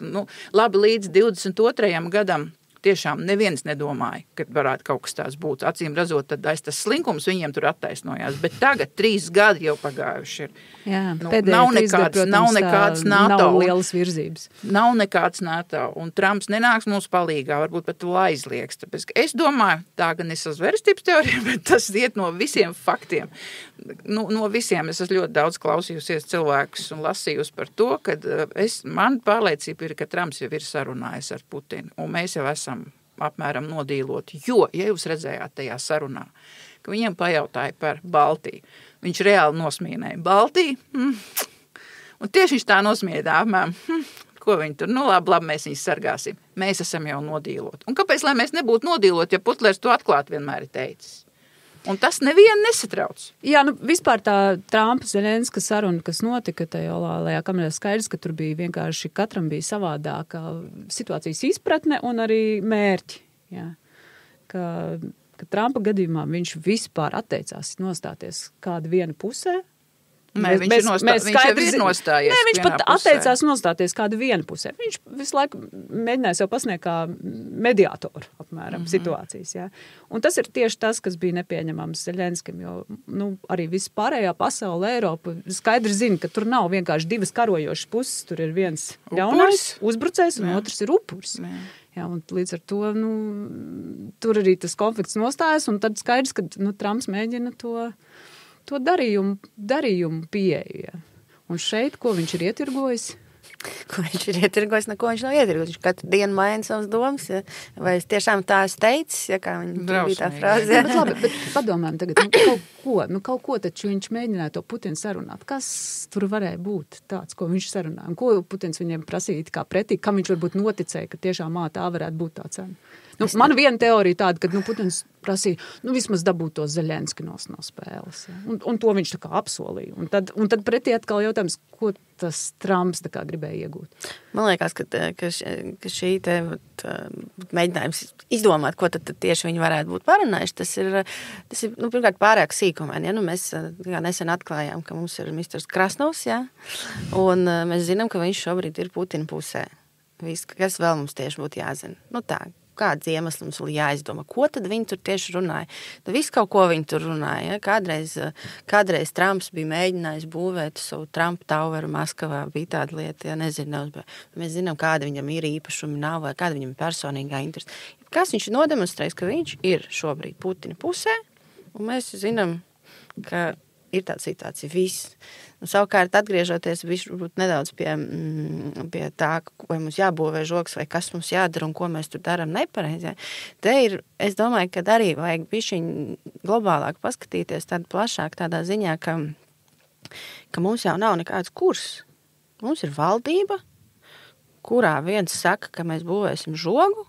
labi līdz 22. gadam tiešām neviens nedomāja, ka varētu kaut kas tāds būt. Acīm redzot, tad tas slinkums viņiem tur attaisnojās. Bet tagad 3 gadi jau pagājuši ir. Jā, nav nekāds NATO. Nav lielas virzības. Nav nekāds NATO. Un Trumps nenāks mums palīgā, varbūt pat aizliegs. Tāpēc es domāju, tā gan es uz vērstības teoriju, bet tas iet no visiem faktiem. No visiem. Es esmu ļoti daudz klausījusies cilvēkus un lasījusi par to, ka man pārliecība ir, ka Trumps jau ir sarunājis ar Putinu. Un mēs jau esam apmēram nodīloti. Jo, ja jūs redzējāt tajā sarunā, ka viņam pajautāja par Baltiju, viņš reāli nosmīnēja Baltiju, un tieši viņš tā nosmiedā apmēram, ko viņi tur, labi, mēs viņus sargāsim. Mēs esam jau nodīloti. Un kāpēc, lai mēs nebūtu nodīloti, ja Putlers to atklāt vienmēr ir teicis? Un tas nevienu nesatrauc. Jā, vispār tā Trumpa Zelenska saruna, kas notika tajā ovālajā kamerā, skaidrs, ka tur bija vienkārši katram bija savādāka situācijas izpratne un arī mērķi. Jā. Ka Trumpa gadījumā viņš vispār atteicās nostāties kādu vienu pusē. Nē, viņš jau ir nostājies. Nē, viņš pat atteicās nostāties kādu vienu pusē. Viņš visu laiku mēģināja sev pasniegt kā mediātoru apmēram situācijas. Jā. Un tas ir tieši tas, kas bija nepieņemams Zelenskam, jo arī vispārējā pasaule, Eiropa skaidri zina, ka tur nav vienkārši 2 karojošas puses. Tur ir viens ļaunais uzbrucējs un otrs ir upuris. Jā, un līdz ar to tur arī tas konflikts nostājas, un tad skaidrs, ka Trumps mēģina to darījumu pieeju. Ja. Un šeit, ko viņš ir ietirgojis? Ko viņš ir ietirgojis, neko viņš nav ietirgojis. Viņš katru dienu maina savas domas. Ja? Vai es tiešām tā esmu teicis, ja kā viņa bija tā frāze. Ja? Bet labi, bet padomājam tagad, kaut ko taču viņš mēģināja to Putinu sarunāt. Kas tur varēja būt tāds, ko viņš sarunāja? Un ko Putins viņiem prasīja kā pretī? Kam viņš varbūt noticēja, ka tiešām tā varētu būt tā cena? Man viena teorija tāda, ka Putins prasīja, vismaz dabūt to Zelenski no spēles. Ja? Un to viņš tā kā apsolīja. Un tad pretī atkal jautājums, ko tas Trumps tā kā gribēja iegūt. Man liekas, ka šī te mēģinājums izdomāt, ko tad tieši viņi varētu būt parunājuši, tas ir pirmkārt pārāk sīkumaini. Ja? Mēs nesen atklājām, ka mums ir Misters Krasnovs, ja? Un mēs zinām, ka viņš šobrīd ir Putina pusē. Kas vēl mums tieši būtu jāzina? Tā. Kāds iemesls mums vēl jāizdomā? Ko tad viņi tur tieši runāja? Visu kaut ko viņi tur runāja. Ja? Kādreiz Trumps bija mēģinājis būvēt savu Trump Toweru Maskavā. Bija tāda lieta, ja nezinu. Mēs zinām, kāda viņam ir īpašumi nav vai kāda viņam ir personīgā interese. Kas viņš ir nodemonstrējis, ka viņš ir šobrīd Putina pusē, un mēs zinām, ka ir tāda situācija viss. Savukārt, atgriežoties nedaudz pie tā, vai mums jābūvē žoks, vai kas mums jādara un ko mēs tur darām nepareizi. Te ir, es domāju, ka arī vajag bišķiņ globālāk paskatīties tādu plašāk tādā ziņā, ka mums jau nav nekāds kurs. Mums ir valdība, kurā viens saka, ka mēs būvēsim žogu,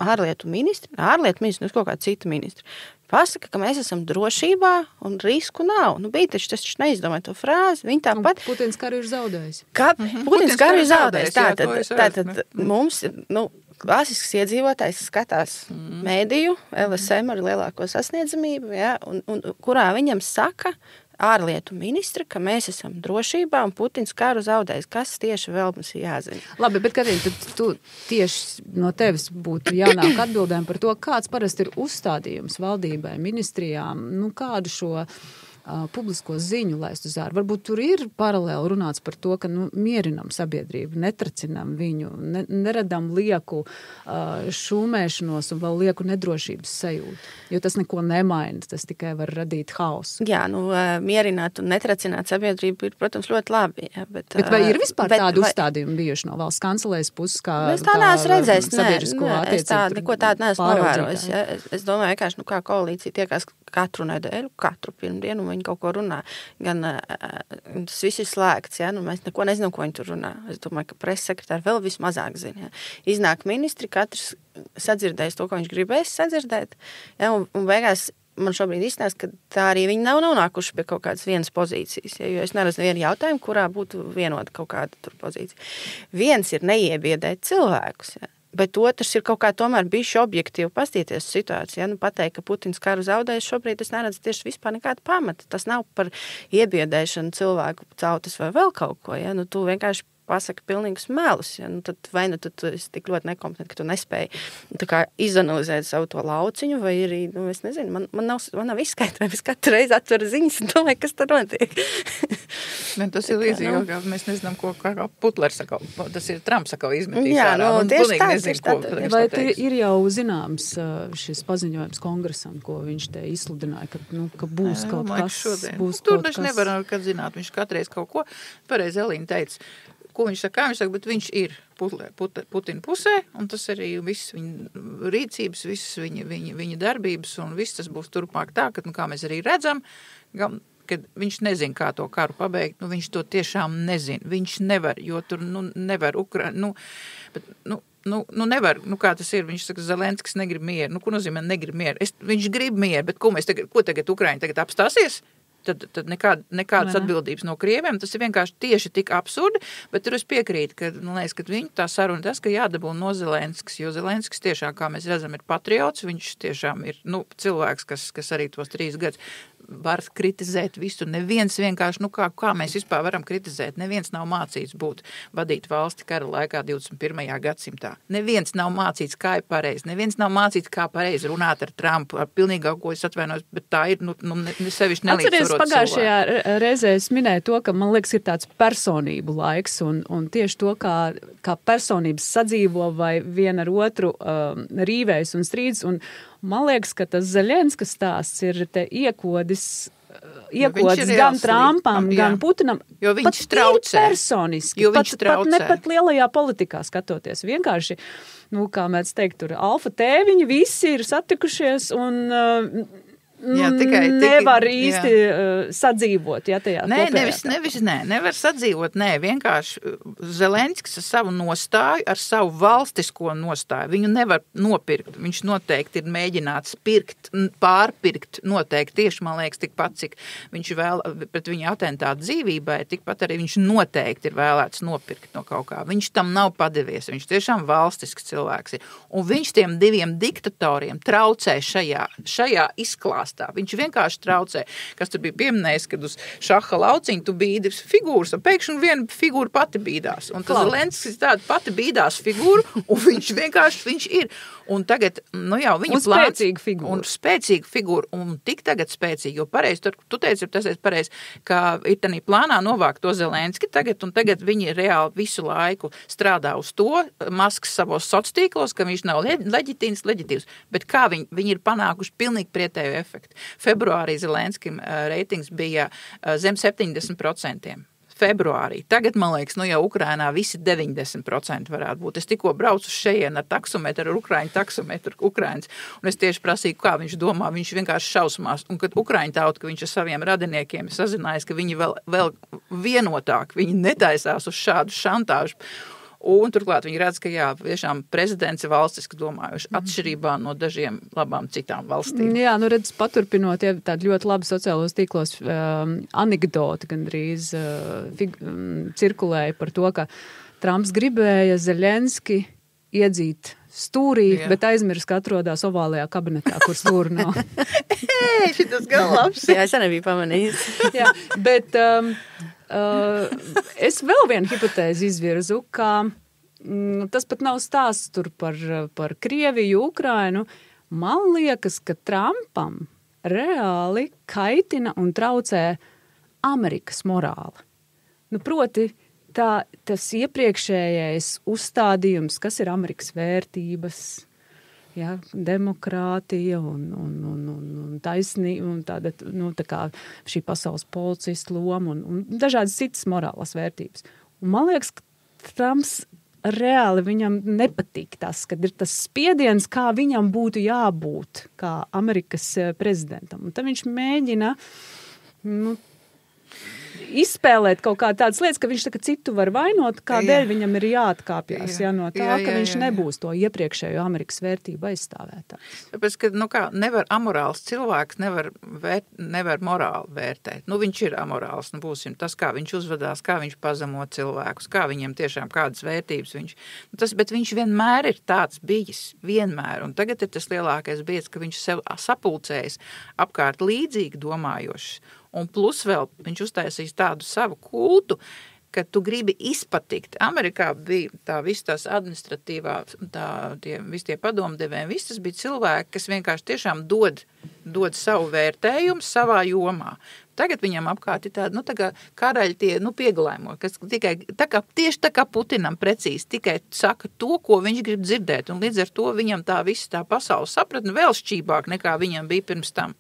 ārlietu ministri, kaut kāda cita ministra. Pasaka, ka mēs esam drošībā un risku nav. Nu, bija taču, tas neizdomāja to frāzi. Viņi tāpat... Putins karu ir zaudējis. Putins karu ir zaudējis. Tātad mums ir, klasisks iedzīvotājs skatās mēdīju, LSM ar lielāko sasniedzamību, ja, un kurā viņam saka ārlietu ministra, ka mēs esam drošībā un Putins karu zaudējis. Kas tieši vēl mums ir jāzina? Labi, bet Katrīna, tad tu tieši no tevis būtu jānāk atbildēm par to, kāds parasti ir uzstādījums valdībai, ministrijām, kādu šo publisko ziņu laist uz ārā. Varbūt tur ir paralēli runāts par to, ka mierinam sabiedrību, netracinam viņu, neradam lieku šūmēšanos un vēl lieku nedrošības sajūtu, jo tas neko nemaina, tas tikai var radīt hausu. Jā, mierināt un netracināt sabiedrību ir, protams, ļoti labi. Ja, bet vai ir vispār tādu uzstādījumu bijuši no valsts kancelējas puses, kā es tā neesmu redzējis, sabiedrisko attiecību? Neko tādu neesmu novērojis. Ja. Es domāju, vienkārši, kā koalīcija tiekās katru nedēļu, katru pirmdienu, un viņi kaut ko runā. Gan tas viss ir slēgts, ja? Mēs neko nezinām, ko viņi tur runā. Es domāju, ka preses sekretāri vēl vismazāk zina. Ja? Iznāk ministri, katrs sadzirdējis to, ko viņš gribēs sadzirdēt. Ja? Un beigās man šobrīd izstāsta, ka tā arī viņi nav nonākuši pie kaut kādas vienas pozīcijas. Ja? Jo es neredzu nevienu jautājumu, kurā būtu vienota kaut kāda tur pozīcija. Viens ir neiebiedēt cilvēkus, ja? Bet otrs ir kaut kā tomēr bijuši objektīvi pastīties situāciju. Ja? Pateikt, ka Putins karu zaudējis šobrīd, es neredzu tieši vispār nekādu pamatu. Tas nav par iebiedēšanu cilvēku cautas vai vēl kaut ko. Ja? Tu vienkārši pasaka pilnīgus melus. Ja? Tad vai tu esi tik ļoti nekompetenti, ka tu nespēji tā kā izanalizēt savu to lauciņu, vai arī, es nezinu, man nav izskaidrojums. Katru reizi atveru ziņas un domāju, kas tur notiek. Tas ir līdzīgi, ka mēs nezinām, ko Putlers saka. Tas ir Trumps saka izmetīs jā, ārā. Tieši tā. Vai ir jau zināms šis paziņojums kongresam, ko viņš te izsludināja, ka būs kaut kas? Tur viņš nevar zināt, viņš katreiz kaut ko, pareizi Elīna teica, ko viņš saka, bet viņš ir Putina pusē, un tas arī viss viņa rīcības, visas viņa darbības, un viss tas būs turpmāk tā, ka, kā mēs arī redzam, kad viņš nezina, kā to karu pabeigt, viņš to tiešām nezina. Viņš nevar, jo tur, nevar nevar, kā tas ir, viņš saka, Zelenskis negrib mieru. Ko nozīmē negrib mieru? Viņš grib mieru, bet ko tagad Ukraiņa tagad apstāsies? Tad nekādas atbildības no krieviem, tas ir vienkārši tieši tik absurdi, bet tur es piekrītu, ka, ka viņu tā saruna tas, ka jādabū no Zelenskis, jo Zelenskis tiešām, kā mēs redzam, ir patriots, viņš tiešām ir, cilvēks, kas arī tos 3 gadus var kritizēt visu, neviens vienkārši, kā mēs vispār varam kritizēt, neviens nav mācīts vadīt valsti kara laikā 21. gadsimtā. Neviens nav mācīts, kā ir pareizi, neviens nav mācīts, kā pareizi runāt ar Trumpu, ar pilnīgāko es atvainojos, bet tā ir, sevišķi nelīdzsvarot cilvēku. Pagājušajā reizē es minēju to, ka, man liekas, ir tāds personību laiks, un tieši to, kā personības sadzīvo vai viena ar otru rīvējas un strīdas, un man liekas, ka tas Zeļenskas stāsts ir te iekodis gan Trumpam, gan Putinam. Jo viņš traucē. Personiski. Pat ne pat lielajā politikā skatoties. Vienkārši, kā mēs teikt, tur alfa tēviņi visi ir satikušies un nevar īsti sadzīvot, ja tajā nevar sadzīvot, vienkārši Zelenskis ar savu nostāju, ar savu valstisko nostāju, viņu nevar nopirkt, viņš noteikti ir mēģināts pārpirkt, noteikti tieši, man liekas, tikpat, cik viņš vēl pret viņa atentātu dzīvībai, tikpat arī viņš noteikti ir vēlēts nopirkt no kaut kā. Viņš tam nav padevies, viņš tiešām valstisks cilvēks ir, un viņš tiem 2 diktatoriem traucē šajā izklāstā. Viņš vienkārši traucē, kas tur bija pieminējis, kad uz šaha lauciņu tu bīdi figūras, un pēkšņi viena figūra pati bīdās. Un tas Zelenskis tāda pati bīdās figūru, un viņš vienkārši ir. Un tagad, viņa spēcīga figūra. Un spēcīga figūra, un tik tagad spēcīga, jo pareizi, tu teici, tas ir pareizi, ka ir tanī plānā novākt to Zelenski tagad, un tagad viņi reāli visu laiku strādā uz to, Masks savos sociālos, ka viņš nav leģitīvs, bet kā viņi ir panākuši pilnīgi pretēju efektu. Februārī Zelenskim reitings bija zem 70%. Februārī. Tagad, man liekas, jau Ukrainā visi 90% varētu būt. Es tikko braucu uz šejienu ar taksometru, ar Ukraiņu taksometru, Ukraiņas, un es tieši prasīju, kā viņš domā, viņš vienkārši šausmās. Un kad Ukraiņu tauta, ka viņš ar saviem radiniekiem sazinājās, ka viņi vēl vienotāk, viņi netaisās uz šādu šantāžu. Un turklāt viņi redz, ka jā, tiešām prezidents ir valstiski domājuši atšķirībā no dažiem labām citām valstīm. Jā, nu redz, paturpinot, ja tādu ļoti labu sociālos tīklos anekdoti gandrīz cirkulēja par to, ka Trumps gribēja Zeļenski iedzīt stūrī, bet aizmirst, ka atrodas ovālajā kabinetā, kur stūri nav. Šitas gan labs. Jā, es arī biju pamanījis. Jā, bet es vēl vienu hipotēzi izvirzu, ka tas pat nav stāsts tur par Krieviju, Ukrainu. Man liekas, ka Trumpam reāli kaitina un traucē Amerikas morāli. Nu, proti, tas iepriekšējais uzstādījums, kas ir Amerikas vērtības, ja, demokrātija un taisnība, un tāda, nu, tā kā šī pasaules policista loma un dažādas citas morālas vērtības. Un man liekas, ka Trumps reāli viņam nepatīk tas, kad ir tas spiediens, kā viņam būtu jābūt, kā Amerikas prezidentam. Un tad viņš mēģina, nu, izspēlēt kaut kā tādas lietas, ka viņš tā, ka citu var vainot, kādēļ viņam ir jāatkāpjas no tā, ka viņš nebūs to iepriekšējo Amerikas vērtību aizstāvētājs. Tāpēc, ka, nu kā, amorāls cilvēks nevar morāli vērtēt. Nu, viņš ir amorāls, nu, būsim tas, kā viņš uzvedās, kā viņš pazemo cilvēkus, kā viņam tiešām kādas vērtības viņš. Bet viņš vienmēr ir tāds bijis, vienmēr. Un tagad ir tas lielākais biedrs, ka viņš sev sapulcējas apkārt līdzīgi domājošs. Un plus vēl viņš uztaisīs tādu savu kultu, ka tu gribi izpatikt. Amerikā bija tā viss tās administratīvā, visi tie padomdevēji, viss tas bija cilvēki, kas vienkārši tiešām dod savu vērtējumu savā jomā. Tagad viņam apkārt ir tādi, nu, tā kā karaļi tie, nu, pieglēmo, kas tikai tieši tā kā Putinam precīzi, tikai saka to, ko viņš grib dzirdēt, un līdz ar to viņam tā visa tā pasaules sapratne vēl šķībāk nekā viņam bija pirms tam.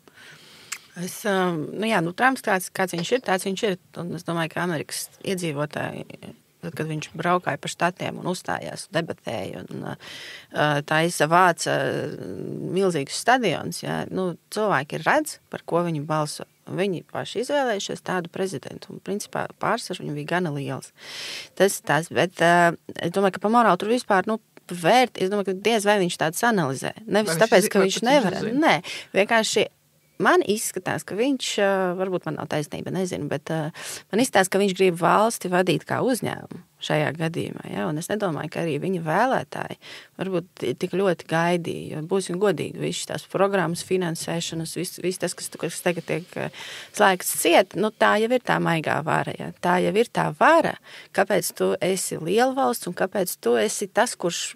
Trumps kāds viņš ir, tāds viņš ir. Un es domāju, ka Amerikas iedzīvotāji, kad viņš braukāja pa štatiem un uzstājās, debatēja un taisa vāca milzīgus stadionus, cilvēki redz, par ko viņi balso. Viņi paši izvēlējušies tādu prezidentu, un principā pārsvars viņu bija gana liels. Bet es domāju, ka pa morāli tur vispār, es domāju, ka diez vai viņš tāds analizē. Nevis tāpēc, ka viņš nevar. Nē, vienkārši man izskatās, ka viņš, varbūt man nav taisnība, nezinu, bet man izskatās, ka viņš grib valsti vadīt kā uzņēmumu šajā gadījumā, ja? Un es nedomāju, ka arī viņa vēlētāji varbūt tik ļoti gaidīja, jo būsim godīgi, visas tās programmas finansēšanas, viss tas, kas tagad tiek slēgts ciet, tā jau ir tā maigā vara, ja? Tā jau ir tā vara, kāpēc tu esi liela valsts un kāpēc tu esi tas, kurš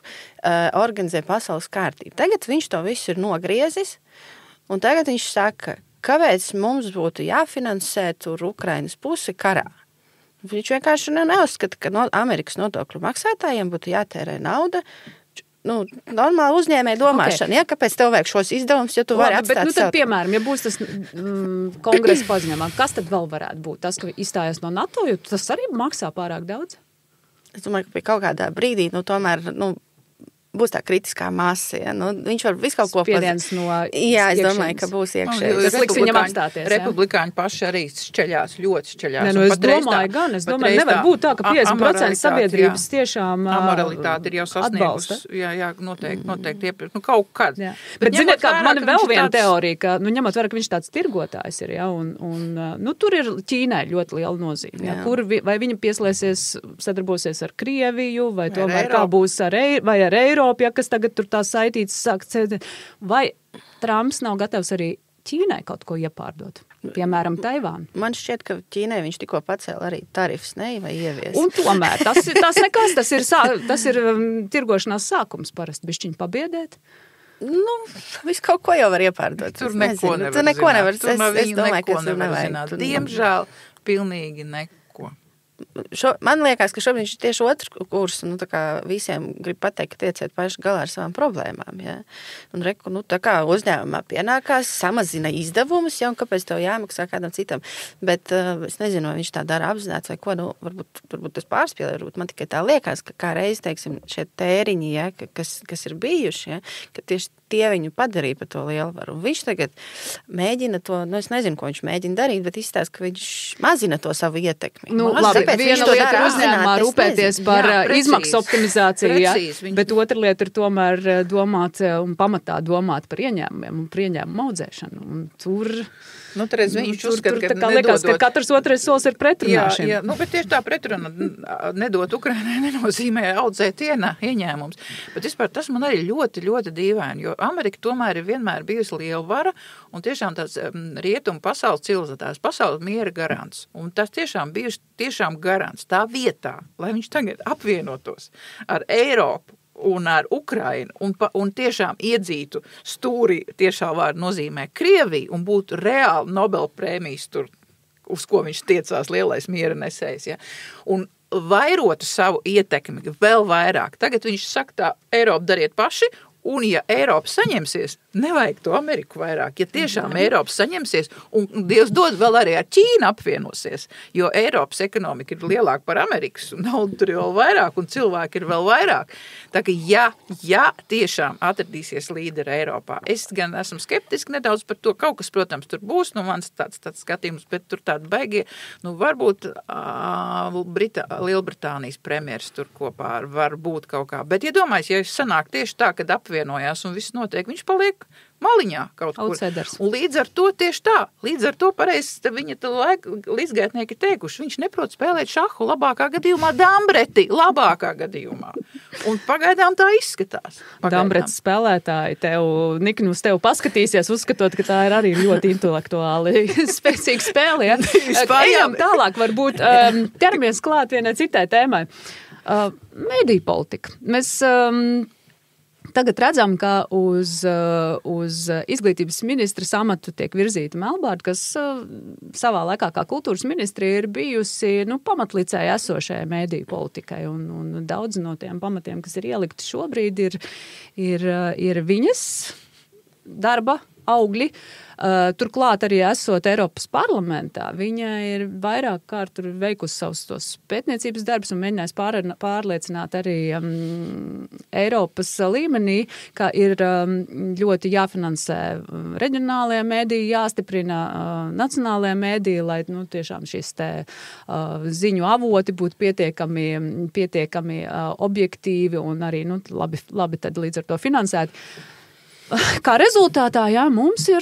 organizē pasaules kārtību. Tagad viņš to visu ir nogriezis. Un tagad viņš saka, kāpēc mums būtu jāfinansē tur Ukrainas pusi karā. Viņš vienkārši neuzskata, ka Amerikas nodokļu maksātājiem būtu jātērē nauda. Normāli uzņēmēji domāšana, ja? Kāpēc tev vajag šos izdevumus, ja tu vari atstāt tad, piemēram, ja būs tas kongresa paziņojumā, kas tad vēl varētu būt? Tas, ka izstājas no NATO, jo tas arī maksā pārāk daudz? Es domāju, ka pie kaut kādā brīdī, tomēr, būs tā kritiskā masa, ja? Viņš var visu kaut ko spiediens no jā, es domāju, ka būs iekšēji. Tas liks viņam apstāties. Republikāņi paši arī ļoti šķeļās. Es domāju, nevar būt tā, ka 50% sabiedrības tiešām amoralitāte ir jau sasniegusi. Jā, noteikti iepirkt. Kaut kad. Bet ziniet, kā man ir vēl viena teorija, ka, ņemot vērā, ka viņš tāds tirgotājs ir, ja? Un tur ir Ķīnai ļoti liela nozīme. Ja? Vai viņa pieslēsies, sadarbosies ar Krieviju, vai tomēr kā būs ar Eiropu, ja, kas tagad tur tā saitītas sāk cēdēt, vai Trumps nav gatavs arī Ķīnai kaut ko iepārdot, piemēram, Taivānu? Man šķiet, ka Ķīnai viņš tikko pacēla arī tarifs, vai ievies. Un tomēr tas nekas, tas ir tirgošanās sākums parasti, bišķiņ pabiedēt. Visu kaut ko jau var iepārdot. Tur neko nevar zināt. Es domāju, ka tur nevajag. Diemžēl pilnīgi neko. Man liekas, ka šobrīd viņš ir tieši otru kursu, tā kā visiem grib pateikt, ka tieciet paši galā ar savām problēmām, ja. Un tā kā uzņēmumā pienākās, samazina izdevumus, ja, un kāpēc tev jāmaksā kādam citam. Bet es nezinu, vai viņš tā dara apzināts vai ko, varbūt tas pārspēlē, varbūt man tikai tā liekas, ka kā reiz, teiksim, šie tēriņi, ja, kas ir bijuši, ja, ka tieši tie viņu padarīja par to lielvaru. Un viņš tagad mēģina to, es nezinu, ko viņš mēģina darīt, bet izstāst, ka viņš mazina to savu ietekmi. Labi, viena lieta ir uzņēmumā rūpēties par izmaksu optimizāciju, bet otra lieta ir tomēr domāt un pamatā domāt par ieņēmumiem un par ieņēmumu audzēšanu. Un tur... Reiz viņš uzskata, ka nedodot... Liekas, ka katrs otrais solis ir pretrunā šim. Jā, bet tieši tā pretruna nedot Ukrainai nenozīmē audzēt ieņēmums. Bet vispār tas man arī ļoti, ļoti dīvaini, jo Amerika tomēr ir vienmēr bijusi lielvara un tiešām tāds rietumu pasaules civilizētājs, pasaules miera garants. Un tas tiešām bijuši tiešām garants tā vietā, lai viņš tagad apvienotos ar Eiropu un ar Ukrainu, un tiešām iedzītu stūri tiešā vārda nozīmē Krieviju un būtu reāli Nobel prēmijas tur, uz ko viņš tiecās lielais miera nesējs. Ja? Un vairotu savu ietekmi vēl vairāk. Tagad viņš saka tā, Eiropa dariet paši, un ja Eiropa saņemsies, nevajag to Ameriku vairāk. Ja tiešām Eiropa saņemsies, un Dievs dod vēl arī ar Ķīnu apvienosies, jo Eiropas ekonomika ir lielāka par Amerikas, un nauda tur ir vēl vairāk, un cilvēki ir vēl vairāk. Tā ka ja tiešām atradīsies līderi Eiropā, es gan esmu skeptiski nedaudz par to, kaut kas, protams, tur būs, mans tāds skatījums, bet tur tādi baigie, varbūt Lielbritānijas premjeras tur kopā var būt kaut kā. Bet iedomājies, ja sanāk tieši tā, kad apvienojās un viss notiek, viņš paliek maliņā kaut kur. Outsiders. Un līdz ar to tieši tā, līdz ar to pareizi viņa līdzgaitnieki teikuši, viņš neprot spēlēt šahu labākā gadījumā Dambreti, labākā gadījumā. Un pagaidām tā izskatās. Dambrets spēlētāji Nikni uz tevi paskatīsies, uzskatot, ka tā ir arī ļoti intelektuāli spēcīga spēle. Ja? Ejam tālāk, varbūt ķeramies klāt vienai citai tēmai. Mediju politika. Mēs tagad redzam, ka uz izglītības ministras amatu tiek virzīta Melbārda, kas savā laikā kā kultūras ministri ir bijusi pamatlicēja esošajai mediju politikai. Un daudz no tiem pamatiem, kas ir ielikti šobrīd, ir viņas darba augļi. Turklāt arī esot Eiropas parlamentā, viņa ir vairāk kārt veikusi savus tos pētniecības darbus un mēģinājis pārliecināt arī Eiropas līmenī, ka ir ļoti jāfinansē reģionālajie mēdīji, jāstiprina nacionālajie mēdīji, lai tiešām šis te ziņu avoti būtu pietiekami objektīvi un arī labi tad līdz ar to finansēti. Kā rezultātā, mums ir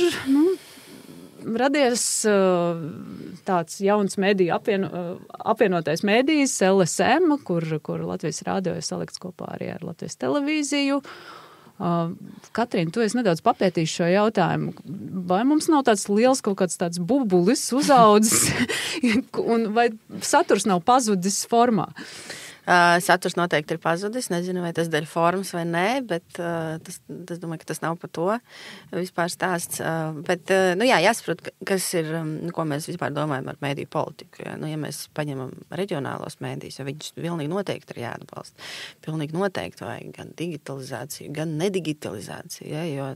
radies tāds jauns mediju apvienotais medijs LSM, kur Latvijas rādio ir salikts kopā arī ar Latvijas televīziju. Katrīna, tu esi nedaudz papētījuši šo jautājumu. Vai mums nav tāds liels kaut kāds tāds bubulis uzaudzis, un vai saturs nav pazudis formā? Saturs noteikti ir pazudis, nezinu, vai tas dēļ formas vai nē, bet tas domāju, ka tas nav par to vispār stāsts. Bet, jāsaprot, kas ir, ko mēs vispār domājam ar mediju politiku. Ja mēs paņemam reģionālos medijus, jo viņus pilnīgi noteikti ir jāatbalsta. Pilnīgi noteikti vajag gan digitalizāciju, gan nedigitalizāciju, ja, jo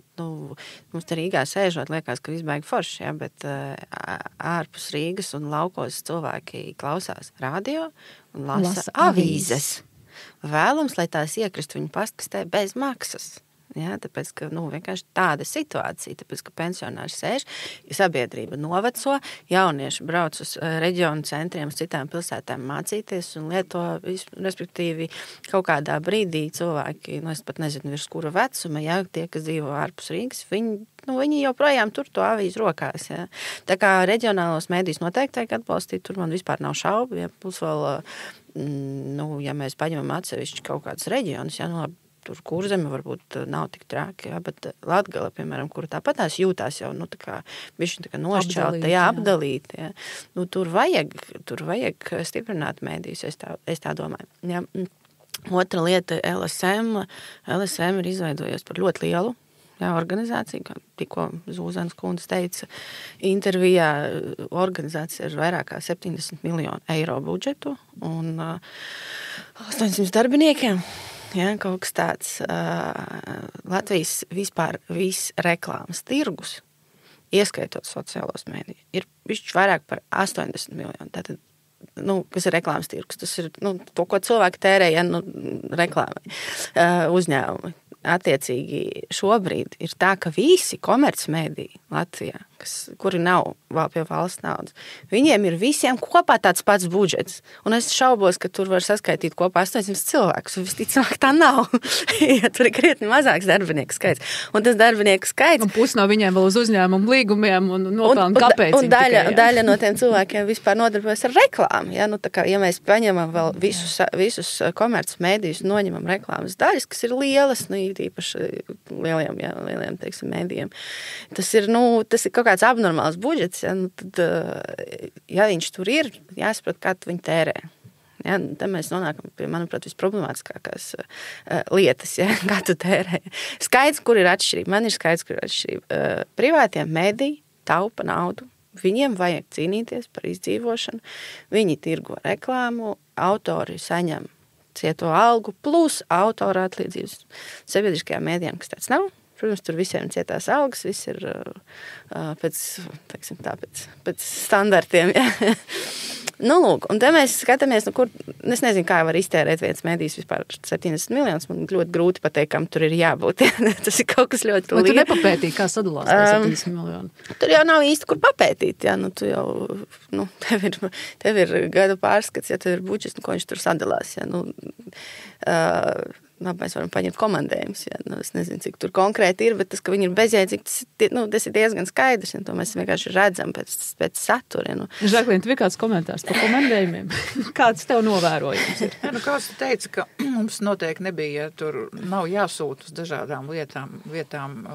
mums te Rīgā sēžot, liekas, ka viss baigi forši, ja, bet ārpus Rīgas un laukos cilvēki klausās radio un lasa avīzes. Vēlams, lai tās iekrist viņu pastkastē bez maksas. Ja, tāpēc, ka vienkārši tāda situācija, tāpēc, ka pensionāri sēž, sabiedrība noveco, jaunieši brauc uz reģionu centriem, uz citām pilsētām mācīties un lieto, respektīvi, kaut kādā brīdī cilvēki, es pat nezinu, virs kura vecuma, ja, tie, kas dzīvo ārpus Rīgas, viņi joprojām tur to avīzi rokās. Ja. Tā kā reģionālos mēdījus noteikti vajag atbalstīt, tur man vispār nav šaubu, ja, plus vēl, ja mēs paņemam atsevišķi kaut kādus reģionus, ja, tur Kurzeme varbūt nav tik trāki, ja, bet Latgala, piemēram, kur tāpatās jūtās jau, tā kā nošķelta, apdalīt, ja. Tur vajag stiprināt mēdījus, es tā domāju. Ja. Otra lieta, LSM ir izveidojies par ļoti lielu organizācija, kā tikko Zūzanas kundze teica, intervijā organizācija ir vairāk kā 70 miljonu eiro budžetu un 800 darbiniekiem. Ja, kaut kas tāds Latvijas vispār viss reklāmas tirgus, ieskaitot sociālos mēdījus, ir bišķi vairāk par 80 miljonu. Tātad, kas ir reklāmas tirgus? Tas ir to, ko cilvēki tērē, ja, reklāmai, uzņēmumi. Attiecīgi šobrīd ir tā, ka visi komercmēdiji Latvijā, kuri nav vēl pie valsts naudas, viņiem ir visiem kopā tāds pats budžets. Un es šaubos, ka tur var saskaitīt kopā 800 cilvēkus. Un visticamāk tā nav. Ja tur ir krietni mazāks darbinieku skaits. Un tas darbinieku skaits... Un pusi no viņiem vēl uz uzņēmumu līgumiem un nopelna kāpēc. Un daļa no tiem cilvēkiem vispār nodarbojas ar reklāmu. Ja? Nu, tā kā, ja mēs paņemam vēl visus komerces mēdījus, noņemam reklāmas daļas, kas ir lielas, nu, īpaši lieliem teiksim, mēdījiem. Tas ir kaut kāds abnormāls budžets, ja, nu, tad, ja viņš tur ir, jāsaprot, kā tu viņu tērē. Ja, te mēs nonākam pie, manuprāt, visproblemātiskākās lietas, ja, kā tu tērē. Skaidrs, kur ir atšķirība. Man ir skaidrs, kur ir atšķirība. Privātiem mēdī taupa naudu. Viņiem vajag cīnīties par izdzīvošanu. Viņi tirgo reklāmu, autori saņem cieto algu plus autora atlīdzības. Sabiedriskajām mēdījām, kas tāds nav. Protams, tur visiem cietās algas, viss ir pēc standartiem. Ja. Nu, lūk, un te mēs skatāmies, kur, es nezinu, kā var iztērēt viens mēdījis vispār 70 miljonus, man ļoti grūti pateikt, kam tur ir jābūt. Ja. Tas ir kaut kas ļoti līdz. Vai tu nepapētīji, kā sadalās 70 miljoni? Tur jau nav īsti, kur papētīt, ja. Nu, tu jau, tev ir gada pārskats, ja tev ir budžets, ko viņš tur sadalās, ja. Nu, mēs varam paņemt komandējumus. Ja? Nu, es nezinu, cik tur konkrēti ir, bet tas, ka viņi ir bezjēdzīgi, tas ir diezgan skaidrs. Ja? To mēs vienkārši redzam pēc satura. Nu. Žaklīna, tu ir kāds komentārs par komandējumiem? Kāds tev novērojums ir? Ja, kāds teica, ka mums noteikti nebija, ja tur nav jāsūt uz dažādām vietām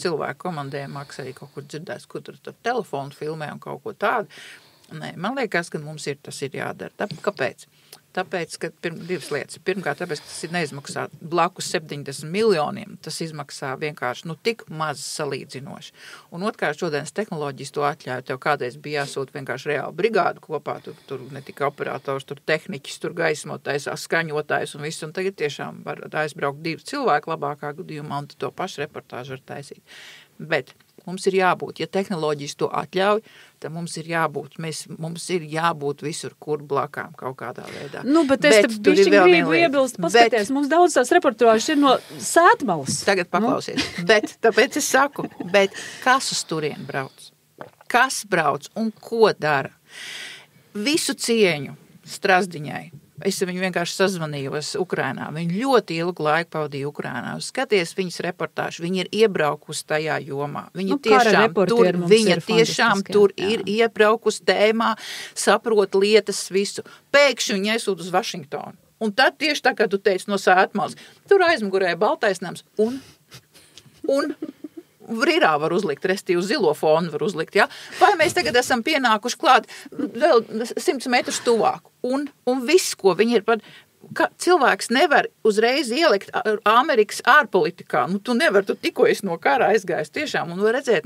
cilvēku komandējumāks arī kaut kur dzirdēs, kur tur telefonu filmē un kaut ko tādu. Nē, man liekas, ka mums tas ir jādara. Kāpēc? Tāpēc, ka divas lietas. Pirmkārt, tāpēc, ka tas ir neizmaksā blakus 70 miljoniem. Tas izmaksā vienkārši tik maz salīdzinoši. Un otrkārt, šodienas tehnoloģijas to atļauj. Tev kādreiz bija jāsūt vienkārši reāli brigādu kopā. Tur ne tikai operators, tur tehniķis, tur gaismotājs, skaņotājs un viss. Un tagad tiešām var aizbraukt 2 cilvēki labākā gadījumā un to pašu reportāžu var taisīt. Bet mums ir jābūt, ja tehnoloģijas to atļauj, tad mums ir jābūt. Mums ir jābūt visur, kur blakām kaut kādā veidā. Nu, bet es te bišķi gribu iebilst, paskaties, mums daudz tās reportāžas ir no Sētmalas. Tagad paklausies. Bet, tāpēc es saku, bet kas uz turien brauc? Kas brauc un ko dara? Visu cieņu Strazdiņai. Es viņu vienkārši sazvanījos Ukrainā. Viņa ļoti ilgu laiku pavadīja Ukrainā. Skaties viņas reportāžu. Viņa ir iebraukusi tajā jomā. Viņa tiešām tur ir iebraukusi tēmā, saprot lietas visu. Pēkšņi viņa aizsūt uz Vašingtonu. Un tad tieši tā, kā tu teici no Sētmalas, tur aizmugurē Baltais nams un Rīrā var uzlikt, restīvi zilo fonu var uzlikt, ja? Vai mēs tagad esam pienākuši klāt vēl 100 metrus tuvāk? Un viss, ko viņi ir cilvēks nevar uzreiz ielikt Amerikas ārpolitikā. Nu, tu tikko esi no kara aizgājis tiešām, un var redzēt,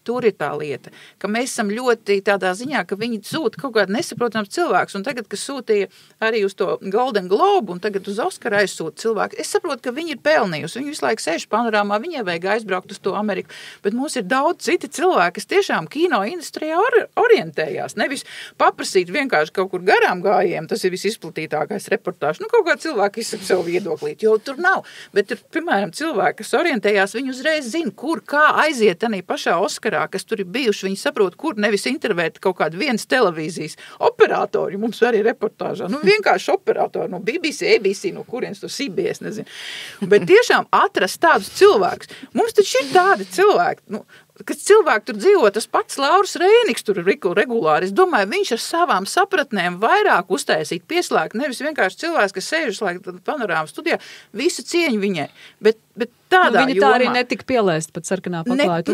tur ir tā lieta, ka mēs esam ļoti tādā ziņā, ka viņi sūta kaut kādu nesaprotams cilvēks, un tagad, kas sūtīja arī uz to Golden Globe, un tagad uz Oskara aizsūta cilvēku, es saprotu, ka viņi ir pelnījusi, viņi visu laiku sēž panorāmā, viņai vajag aizbraukt uz to Ameriku, bet mums ir daudz citi cilvēki, kas tiešām kino industrijā orientējās, nevis paprasīt vienkārši kaut kur garām gājiem, tas ir visizplatītākais reportāžs. Kaut kā cilvēki izsaka savu viedoklīt, jo tur nav. Bet tur, piemēram, cilvēki, kas orientējās, viņi uzreiz zina, kur, kā aiziet tanī pašā Oskarā, kas tur ir bijuši, viņi saprot, kur nevis intervēt kaut kādu vienas televīzijas operatori, mums arī reportāžā, vienkārši operatori no BBC, ABC, no kurienes tur CBS, nezinu. Bet tiešām atrast tādus cilvēkus. Mums taču ir tādi cilvēki, kad cilvēki tur dzīvo, tas pats Lauris Rēniks tur regulāri. Es domāju, viņš ar savām sapratnēm vairāk uztaisīt, pieslēgt, nevis vienkārši cilvēks, kas sēžas panorāmas studijā, visu cieņu viņai. Bet tādā viņa tā arī netika pielēst pat sarkanā paklāja.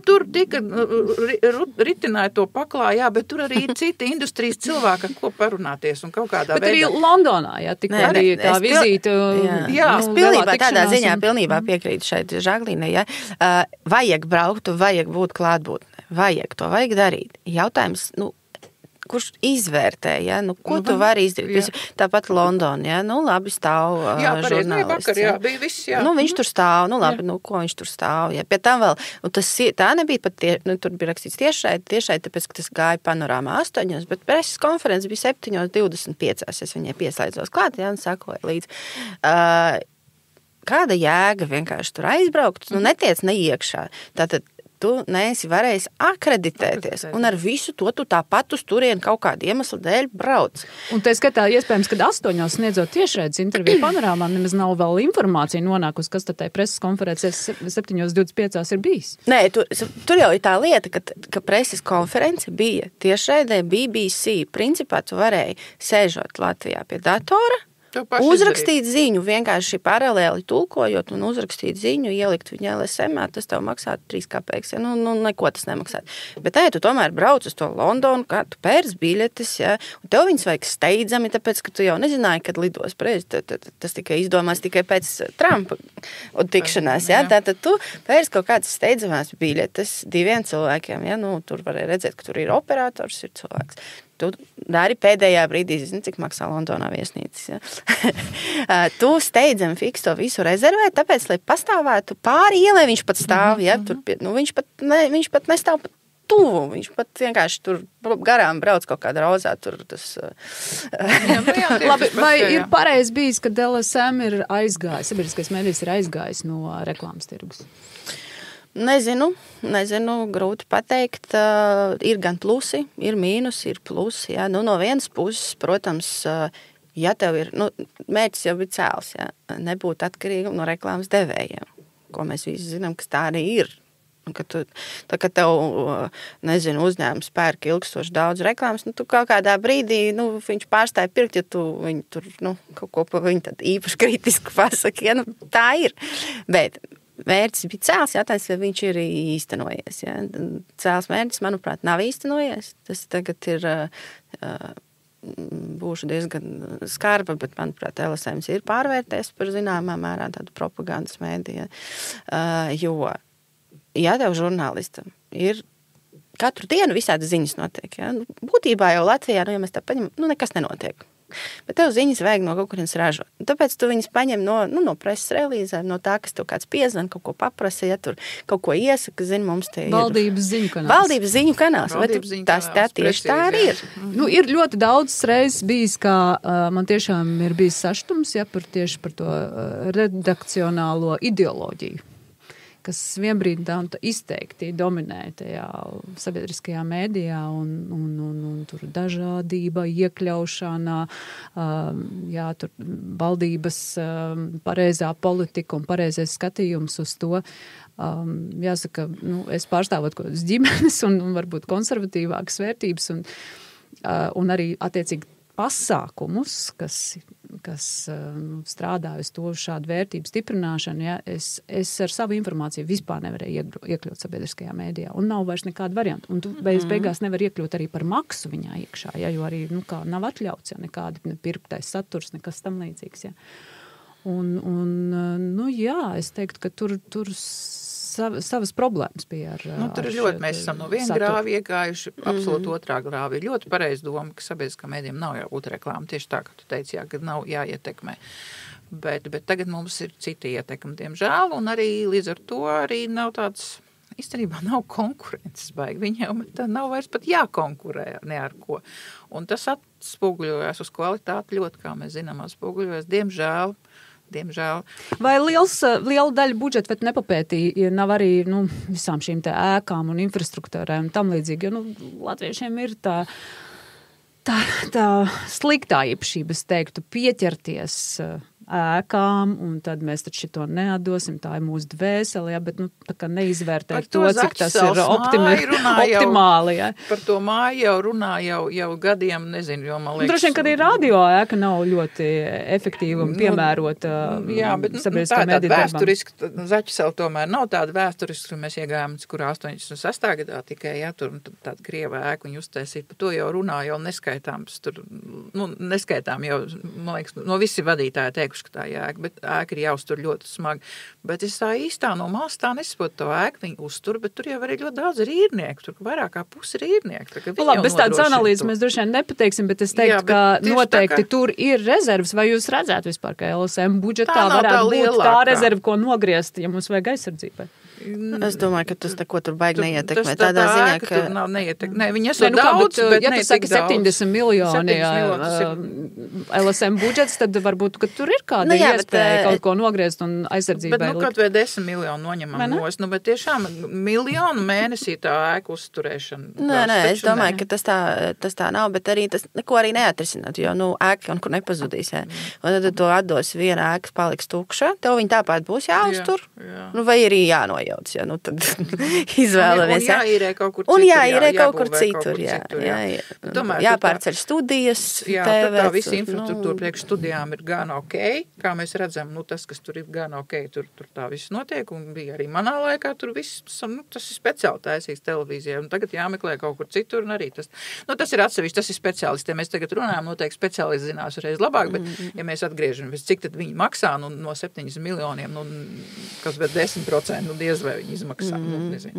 Tur tika ritināja to paklāju, jā, bet tur arī ir citi industrijas cilvēki, ar ko parunāties un kaut kādā bet veidā. Bet arī Londonā, jā, tika arī tā vizīte. Es pilnībā tādā ziņā pilnībā piekrītu šeit Žaklīnai, ja. Vajag braukt, vajag būt klātbūtnē, vajag darīt. Jautājums, kurš izvērtē, ja? Ko tu vari izdarīt? Tāpat Londona, ja? Labi stāv žurnālists. Jā, bija viss, jā. Viņš tur stāv, ko viņš tur stāv, ja? Pie tam vēl, tā nebija pat, tur bija rakstīts tiešai, tāpēc, ka tas gāja panorāmā 8, bet preses konferences bija 7:25, es viņai pieslēdzos klāt, ja, un sakoju līdz. Kāda jēga vienkārši tur aizbraukt? Netiec neiekšā. Tātad tu neesi varējis akreditēties. Un ar visu to tu tāpat uz turieni kaut kādu iemeslu dēļ brauc. Un te skatā, iespējams, kad 8 sniedzot tiešraides interviju Panorāmā, nemaz nav vēl informācija nonākusi, kas tad tai preses konferencēs 7:25 ir bijis. Nē, tur jau ir tā lieta, ka preses konference bija tiešraidē BBC. Principā tu varēji sēžot Latvijā pie datora, uzrakstīt ziņu, vienkārši paralēli tulkojot un uzrakstīt ziņu, ielikt viņu LSM-ā, tas tev maksātu 3 kapeikas, ja? Nu, neko tas nemaksātu. Bet tu tomēr brauc uz to Londonu, kā tu pērc biļetes, ja? Un tev viņas vajag steidzami, tāpēc, ka tu jau nezināji, kad lidos tas tikai izdomās tikai pēc Trumpa tikšanās, ja? Tātad tu pērc kaut kādas steidzamās biļetes 2 cilvēkiem, ja? Nu, tur varēja redzēt, ka tur ir operators, ir cilvēks. Tu dari pēdējā brīdī, zini, cik maksā Londonā viesnīcas. Ja? Tu steidzami fiks to visu rezervē, tāpēc, lai pastāvētu pāri ielai, viņš pat stāv, ja? Tur, viņš pat nestāv pat tuvu, viņš pat vienkārši tur garām brauc kaut kāda rozā, tur tas... Labi, vai ir pareizi bijis, ka LSM ir aizgājis, sabiedriskais mēdījis ir aizgājis no reklāmas tirgus? Nezinu, grūti pateikt. Ir gan plusi, ir mīnusi, ir plusi. Ja? Nu, no vienas puses, protams, ja tev ir, mērķis jau ir cēls, ja? Nebūt atkarīgam no reklāmas devējiem, ko mēs visi zinām, kas tā arī ir. Kad tev, uzņēmums pērk ilgstoši daudz reklāmas, tu kaut kādā brīdī, viņš pārstāja pirkt, ja tu viņu tur, kaut ko pa viņu tad īpaši kritiski pasaki, ja? Tā ir. Bet mērķis bija cēls, jātājs, vai viņš ir īstenojies. Ja? Cēls mērķis, manuprāt, nav īstenojies. Tas tagad ir, būšu diezgan skarba, bet, manuprāt, LSMs ir pārvērties par zināmā mērā tādu propagandas mēdīju. Jo, ja tev žurnālistam ir katru dienu visādi ziņas notiek, ja? Būtībā jau Latvijā, ja mēs tā paņemam, nekas nenotiek. Bet tev ziņas vajag no kaut kurienes ražot. Tāpēc tu viņas paņem no preses relīzēm, no tā, kas tev kāds piezvan, kaut ko paprasa, ja tur kaut ko iesaka, mums te ir... Valdības ziņu kanāls. Valdības ziņu kanāls. Tas tieši tā arī ir. Ir ļoti daudz reizes bijis, kā man tiešām ir bijis saštums, ja, tieši par to redakcionālo ideoloģiju, kas vienbrīd izteikti dominē tajā sabiedriskajā mēdījā un tur dažādība, iekļaušana, tur valdības pareizā politika un pareizais skatījums uz to. Jāsaka, es pārstāvot kādas ģimenes un varbūt konservatīvākas vērtības un arī attiecīgi pasākumus, kas strādā uz to šādu vērtību stiprināšanu, ja, es ar savu informāciju vispār nevarēju iekļūt sabiedriskajā mēdījā, un nav vairs nekāda varianta. Un tu beigās nevar iekļūt arī par maksu viņā iekšā, ja, jo arī nav atļauts, ja, nekādi pirktais saturs, nekas tam līdzīgs. Ja. Jā, es teiktu, ka tur savas problēmas bija ar tur ir ļoti, mēs esam no viena grāvi iegājuši, absolūti otrā grāvi. Ir ļoti pareizi doma, ka sabiedriskā mēdījiem nav jābūt reklāma, tieši tā, ka tu teici, ka nav jāietekmē. Bet tagad mums ir cita ietekme, diemžēl, un arī līdz ar to arī nav tāds, īstenībā nav konkurences baigi. Viņiem nav vairs pat jākonkurē ne ar ko. Un tas atspoguļojās uz kvalitāti ļoti, kā mēs zinām, atspoguļojās, diemžēl. Vai liela daļa budžeta vet nepapētīja, nav arī visām šīm te ēkām un infrastruktūrām un tam līdzīgi, jo latviešiem ir tā sliktā īpašība, es teiktu, pieķerties ēkām, un tad mēs taču šito neatdosim, tā ir mūsu dvēsele, ja, bet tā kā neizvērtēt to, cik tas ir optimāli. Ja. Par to māju jau runā jau gadiem, nezinu, jo man liekas... Droši vien, kad ir radio ēka nav ļoti efektīva un piemērota sabiedriskā mēdīja darbam. Vēsturiski, Zaķisela tomēr nav tāda vēsturiski, mēs iegājām, kur 86. gadā tikai, ja, tur tāda krieva ēka un uztaisīt, par to jau runā, jau neskaitāms, tur, neskaitām jau, man liekas, no visi vadītāji teikuši, ka tā ēka, bet ēka ir jāuztur ļoti smagi. Bet es tā īstā no malas tā nesaprotu to ēku, viņi uztur, bet tur jau arī ļoti daudz ir īrnieku, tur vairāk kā pusi ir īrnieki. Labi, bez tādas analīzes mēs droši vien nepateiksim, bet es teiktu, ka noteikti tur ir rezerves, vai jūs redzētu vispār, ka LSM budžetā varētu būt tā rezerva, ko nogriezt, ja mums vajag aizsardzībai? Es domāju, ka tas neko tur baigi neietekmē. Tā Tādā ziņā, ka... ka... Tur nav neietekmē. Nē, viņi esot daudz, bet ja tu saki 70 miljoni LSM budžets, tad varbūt, ka tur ir kāda iespēja kaut ko nogriezt un aizsardzībai. Bet, kaut vai 10 miljonu noņemam nos. Bet tiešām miljonu mēnesī tā ēku uzturēšana. Nē, es domāju, ka tas tā nav, bet arī tas neko arī neatrisināt, jo, ēka un kur nepazudīs. Un tad tu atdos viena ēka paliks tukša, tev viņa tāpat būs jāuztur. Jā. Vai arī jānojauc, tad izvēlamies. Un jāīrē kaut kur citur. Un jāīrē kaut kur citur, jāpārceļ studijas. Jā, tad tā visa infrastruktūra priekš studijām ir gan ok, kā mēs redzam, tas, kas tur ir gan ok, tur tā viss notiek, un bija arī manā laikā tur viss, tas ir speciāli taisīgs televīzijā, un tagad jāmeklē kaut kur citur, un arī tas ir atsevišķi, tas ir speciālisti, mēs tagad runājam, noteikti speciālisti zinās reiz labāk, bet, ja mēs atgriežamies, cik tad viņi maksā, no 7 miljoniem, kas bet 10%, diez vai viņi izmaksā, nezinu.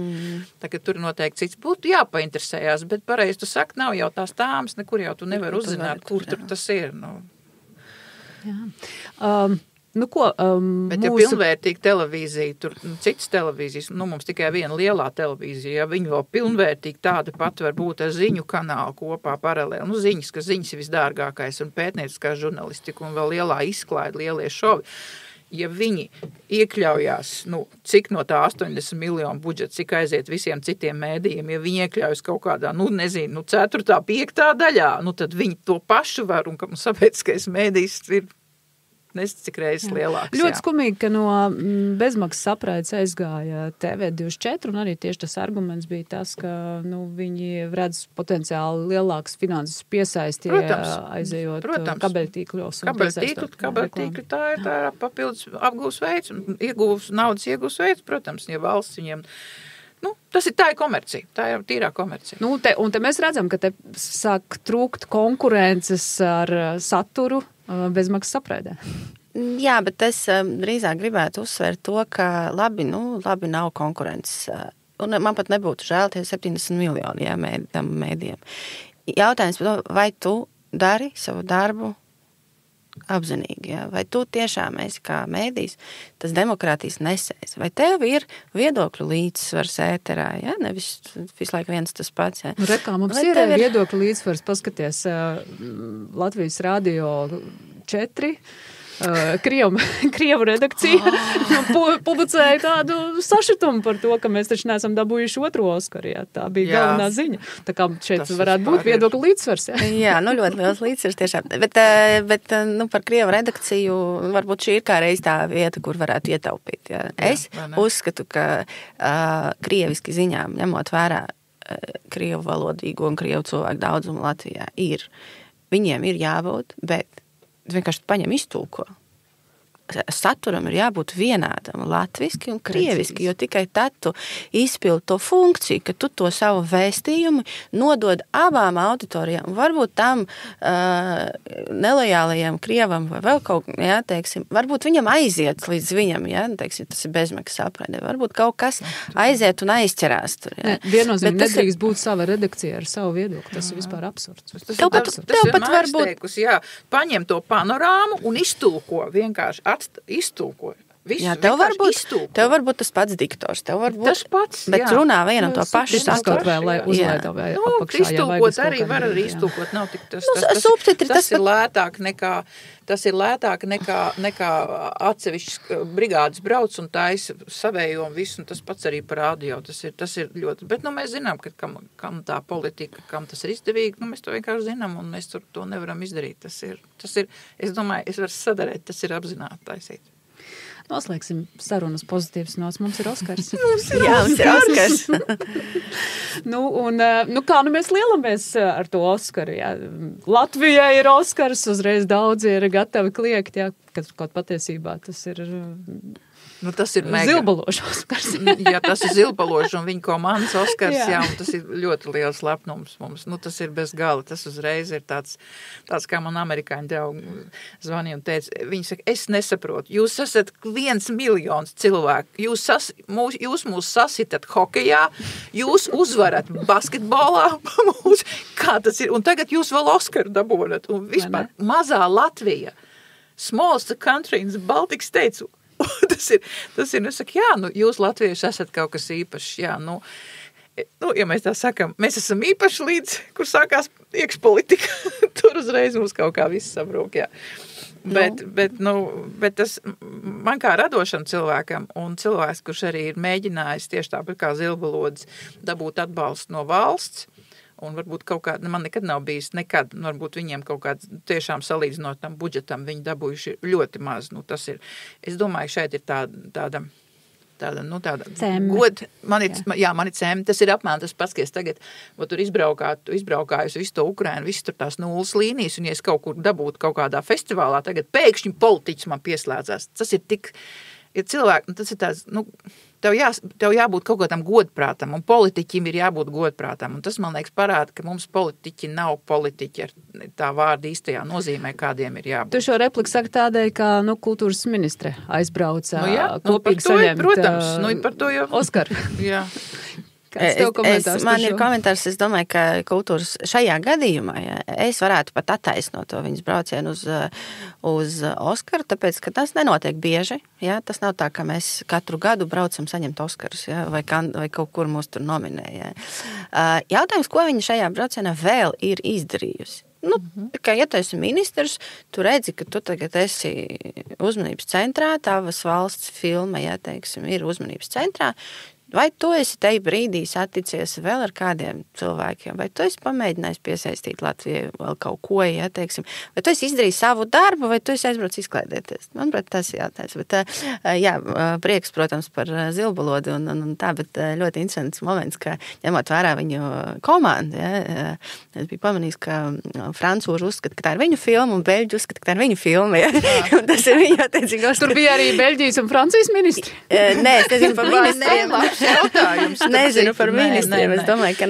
Tagad tur noteikti cits būtu jāpainteresējās, bet pareizi tu saki, nav jau tās tāmas, nekur jau tu nevar uzzināt, kur tur tas ir. Jā. Bet ja pilnvērtīga televīzija, tur citas televīzijas, mums tikai viena lielā televīzija, ja viņi vēl pilnvērtīgi tāda pat var būt ar ziņu kanālu kopā paralēli, ziņas, ka ziņas ir visdārgākais un pētnieciskā žurnalistika un vēl lielā izklaide, lielie šovi. Ja viņi iekļaujās, cik no tā 80 miljonu budžeta, cik aiziet visiem citiem mēdījiem, ja viņi iekļaujas kaut kādā, 4., 5. daļā, tad viņi to pašu var, un sabiedriskais mēdījis ir cik reizes lielāks. Ļoti skumīgi, ka no bezmaksas apraides aizgāja TV24, un arī tieši tas arguments bija tas, ka viņi redz potenciāli lielākas finanses piesaisti, aizejot kabeļtīklos. Kabeļtīkli tā ir papildus apgūs veids, naudas iegūs veids, protams, ja valsts viņiem... tā ir komercija, tā ir tīrā komercija. Un te mēs redzam, ka te sāk trūkt konkurences ar saturu bezmaksas apraidē. Jā, bet es drīzāk gribētu uzsvērt to, ka labi nav konkurences. Un man pat nebūtu žēl tie 70 miljoni tam mēdījiem. Jautājums par to, vai tu dari savu darbu apzinīgi, vai tu tiešām esi kā mēdījis, tas demokrātijas nesējs, vai tev ir viedokļu līdzsvars ēterā, nevis visu laiku viens tas pats. Rekā mums ir viedokļu līdzsvars, paskaties, Latvijas radio 4, Krievu redakcija publicēja tādu sašutumu par to, ka mēs taču neesam dabūjuši otro Oskaru, tā bija galvenā ziņa. Tā kā šeit varētu būt viedokļu līdzsvars. Jā, ļoti liels līdzsvars tiešām. Bet par Krievu redakciju varbūt šī ir kā reiz tā vieta, kur varētu ietaupīt. Es uzskatu, ka krieviski ziņām, ņemot vērā krievu valodīgo un krievu cilvēku daudzumu Latvijā, viņiem ir jābūt, bet vienkārši paņem iztulko. Saturam ir jābūt vienādam, latviski un krieviski, jo tikai tad tu izpildi to funkciju, ka tu to savu vēstījumu nodod abām auditorijām. Varbūt tam nelojālajam krievam vai vēl kaut, varbūt viņam aiziet līdz viņam, tas ir bezmaksas apraide. Varbūt kaut kas aiziet un aizķerās tur. Viennozīmīgi nedrīkst būt sava redakcija ar savu viedokli. Tas ir vispār absurds. Tas ir varbūt paņem to panorāmu un iztulko vienkārši iztulkoja. Tev varbūt tas pats diktors, tev varbūt tas pats, bet runā vienam to pašu saturu. Vai uzlēdā vai apakšā. Iztulkot arī var arī iztulkot, nav tik tas ir lētāk nekā atsevišķs brigādes brauc un taisa savējo un visu, un tas pats arī par audio, tas ir ļoti, bet mēs zinām, ka kam tā politika, kam tas ir izdevīgi, mēs to vienkārši zinām, un mēs to nevaram izdarīt, tas ir, es domāju, es varu sadarēt, tas ir apzināti taisīt. Noslēgsim sarunas pozitīvas nots. Mums ir Oskars. Mums ir Oskars. Kā mēs lielamies ar to Oskaru? Latvijai ir Oskars, uzreiz daudzi ir gatavi kliegt, kad kaut patiesībā tas ir... tas ir zilbalošs Oskars. Tas ir zilbalošs un viņa komandas Oskars, un tas ir ļoti liels lepnums mums. Tas ir bez gala, tas uzreiz ir tāds kā man amerikāņu draugi zvanīja un teica, viņi saka, es nesaprotu, jūs esat 1 miljons cilvēku, jūs mūs sasitat hokejā, jūs uzvarat basketbolā, kā tas ir, un tagad jūs vēl Oskaru dabūnat, un vispār mazā Latvija, smallest country in the Baltic States, tas ir, nu, saka, jā, nu, jūs latvieši esat kaut kas īpašs, jā, nu, ja mēs tā sakam, mēs esam īpaši līdz, kur sākās iekšpolitika, tur uzreiz mums kaut kā viss sabrūk, jā. Bet tas man kā radošam cilvēkam un cilvēks, kurš arī ir mēģinājis tieši tāpat kā Zilbalodis dabūt atbalstu no valsts, un varbūt kaut kāda, man nekad nav bijis, varbūt viņiem kaut kāds tiešām salīdzinot tam budžetam, viņi dabūjuši ļoti maz, nu tas ir, es domāju, šeit ir tāda god, man ir cēma, tas ir apmēram tas pats, ka es tagad tur izbraukājusi visu to Ukrainu, visu tur tās nulles līnijas, un ja es kaut kur dabūtu kaut kādā festivālā, tagad pēkšņi politiķis man pieslēdzās. Tas ir tik, ja cilvēki, tas ir tāds, nu, tev jābūt kaut kādam godprātam, un politiķim ir jābūt godprātam, un tas, man liekas, parāda, ka mums politiķi nav politiķi ar tā vārda īstajā nozīmē, kādiem ir jābūt. Tu šo repliku saki tādēļ, ka, kultūras ministre aizbrauca kopīgi saņemt protams, par to jau Oskaru. Jā. Man ir komentārs, es domāju, ka kultūras šajā gadījumā, es varētu pat attaisnot to viņas braucienu uz Oskaru, tāpēc, ka tas nenotiek bieži, tas nav tā, ka mēs katru gadu braucam saņemt Oskarus, vai kaut kur mūs tur nominē. Jautājums, ko viņa šajā braucienā vēl ir izdarījusi? Nu, kā ja tu esi ministrs, tu redzi, ka tu tagad esi uzmanības centrā, tavas valsts filma, teiksim, ir uzmanības centrā, vai tu esi te brīdī saticies vēl ar kādiem cilvēkiem, vai tu esi pamēģinājis piesaistīt Latviju vēl kaut ko, teiksim, vai tu esi izdarījis savu darbu, vai tu esi aizbraucis izklaidēties. Manuprāt, tas ir jāteic. Bet, prieks, protams, par Zilbalodi un tā, bet ļoti interesants moments, ka ņemot vērā viņu komandu, es biju pamanījis, ka francūži uzskata, ka tā ir viņu filma, un beļģi uzskata, ka tā ir viņu filma, un tas ir viņa attiecīgos. Tur bija arī Beļģijas un Francijas ministri? Nē, es nezinu par ministriem. Jautājums. Nezinu par ministriem, es domāju, ka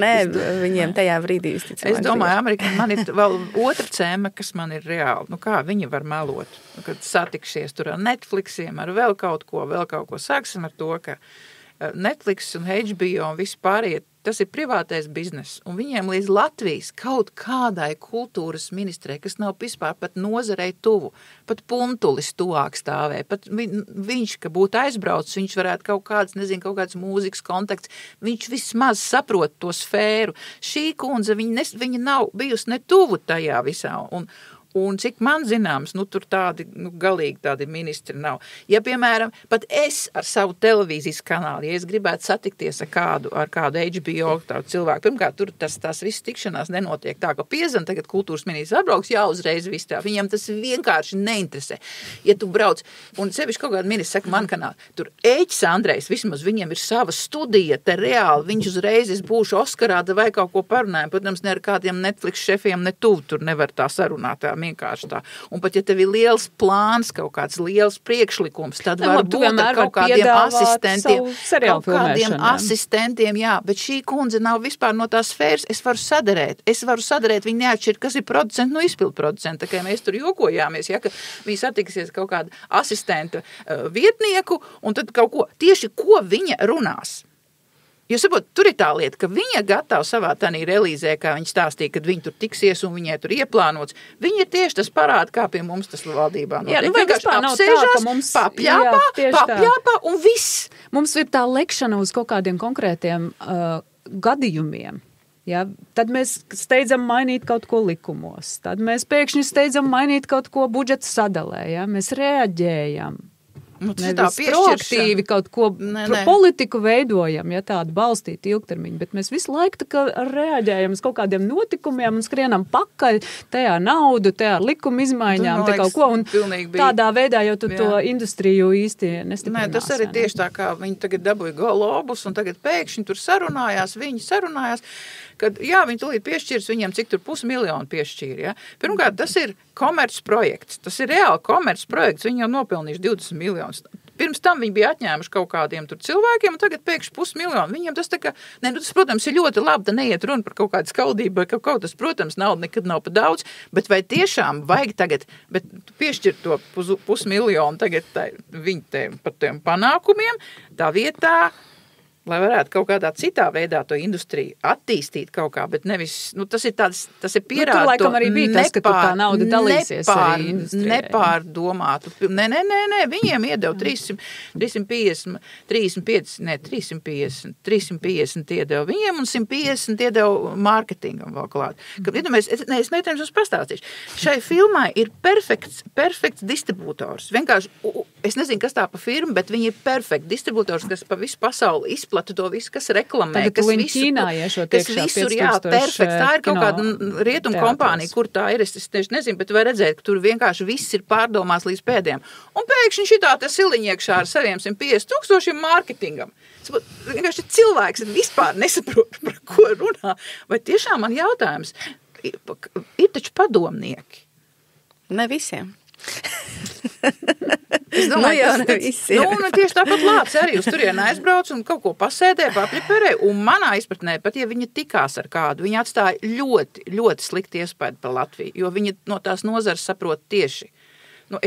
viņiem tajā brīdī visticamāk. Es domāju, Amerika, man ir vēl otra cēma, kas man ir reāli. Nu kā viņi var melot? Kad satikšies tur ar Netflixiem, ar vēl kaut ko. Sāksim ar to, ka Netflix un HBO un viss pārējie, tas ir privātais biznes. Un viņiem līdz Latvijas kaut kādai kultūras ministrei, kas nav vispār pat nozarei tuvu, pat puntulis tuvāk stāvē, pat viņš, ka būtu aizbraucis, viņš varētu kaut kāds mūzikas konteksts, viņš vismaz saprot to sfēru. Šī kundze, viņa nav bijusi ne tuvu tajā visā, un cik man zināms, tur tādi, galīgi tādi ministri nav. Ja, piemēram, pat es ar savu televīzijas kanālu, ja es gribētu satikties ar kādu HBO tādu cilvēku, pirmkārt, tur tās visas tikšanās nenotiek tā, ka piezvan, tagad kultūras ministrs atbrauks, uzreiz viss tā. Viņam tas vienkārši neinteresē. Ja tu brauc, un sevišķi kaut kāda ministrs saka, man kanāli, tur Ēķis Andrejs, vismaz viņam ir sava studija, te reāli, viņš uzreiz, es būšu Oskarā, vai kaut ko parunājam, protams, ne ar kādiem Netflix šefiem, ne tuvu, tur nevar tā sarunāt tā. Vienkārši tā. Un pat ja tev ir liels plāns, kaut kāds liels priekšlikums, tad var būt ar kaut kādiem asistentiem, jā, bet šī kundze nav vispār no tās sfēras, es varu sadarēt, viņi neatšķir, kas ir producenti no izpildu producenta, tā kā mēs tur jokojāmies, ka viņi satiksies kaut kādu asistenta vietnieku, un tad kaut ko, tieši ko viņa runās. Jūs saprot, tur ir tā lieta, ka viņa gatava savā tanī relīzē, kā viņa stāstīja, kad viņi tur tiksies un viņai tur ieplānots. Viņa ir tieši tas parāda, kā pie mums tas valdībā notiek. Jā, vienkārši apsēžās, papļāpā un viss. Mums ir tā lekšana uz kaut kādiem konkrētiem gadījumiem. Ja, tad mēs steidzam mainīt kaut ko likumos. Tad mēs pēkšņi steidzam mainīt kaut ko budžeta sadalē. Ja? Mēs reaģējam. Nevis proaktīvi kaut ko politiku veidojam, ja tādu balstīt ilgtermiņu, bet mēs visu laiku reaģējam uz kaut kādiem notikumiem un skrienam pakaļ, tajā naudu, tajā likuma izmaiņām, te kaut ko, un tādā veidā jau tu to industriju īsti nestiprinās. Tas arī tieši tā, kā viņi tagad dabūja Globus, un tagad pēkšņi tur sarunājās, kad, viņi tulīt piešķirs viņiem, cik tur 500 000 piešķīra, ja. Pirmkārt, tas ir komerces projekts, tas ir reāli komerces projekts, viņi jau nopelnījuši 20 miljonus. Pirms tam viņi bija atņēmuši kaut kādiem tur cilvēkiem, un tagad pēkšņi 500 000. Viņiem tas tā kā, tas, protams, ir ļoti labi, tā neiet runa par kaut kādu skaudību, vai kaut tas, protams, nauda nekad nav pa daudz, bet vai tiešām vajag tagad, bet piešķirt to 500 000 tagad viņi par tiem panākumiem, tā vietā, lai varētu kaut kādā citā veidā to industriju attīstīt kaut kā, bet nevis, tas ir pierāda tur laikam arī bija tas, ka tur tā nauda dalīsies arī industrijai. Nepārdomātu. Nē, viņiem iedeva 350 iedeva viņiem un 150 iedeva mārketingam vēl klāt. Es meitēm jums pastāstīšu. Šai filmai ir perfekts distribūtors. Vienkārši, es nezinu, kas tā pa firma, bet viņi ir perfekti distribūtors, kas pa visu pasauli izplata to visu, kas reklamē, kas visur, jā, perfekts. Tā ir kaut kāda rietumu kompānija, kur tā ir, es tieši nezinu, bet var redzēt, ka tur vienkārši viss ir pārdomās līdz pēdējiem. Un pēkšņi šitā te siliņa iekšā ar saviem 150,000 mārketingam. Vienkārši cilvēks vispār nesaprot, par ko runā. Vai tiešām man jautājums, ir taču padomnieki? Ne visiem. Es domāju, tieši tāpat Lācis arī uz turieni aizbrauc un kaut ko pasēdē, papļipērē, un manā izpratnē, pat ja viņa tikās ar kādu, viņa atstāja ļoti, ļoti slikti iespēju par Latviju, jo viņa no tās nozares saprot tieši.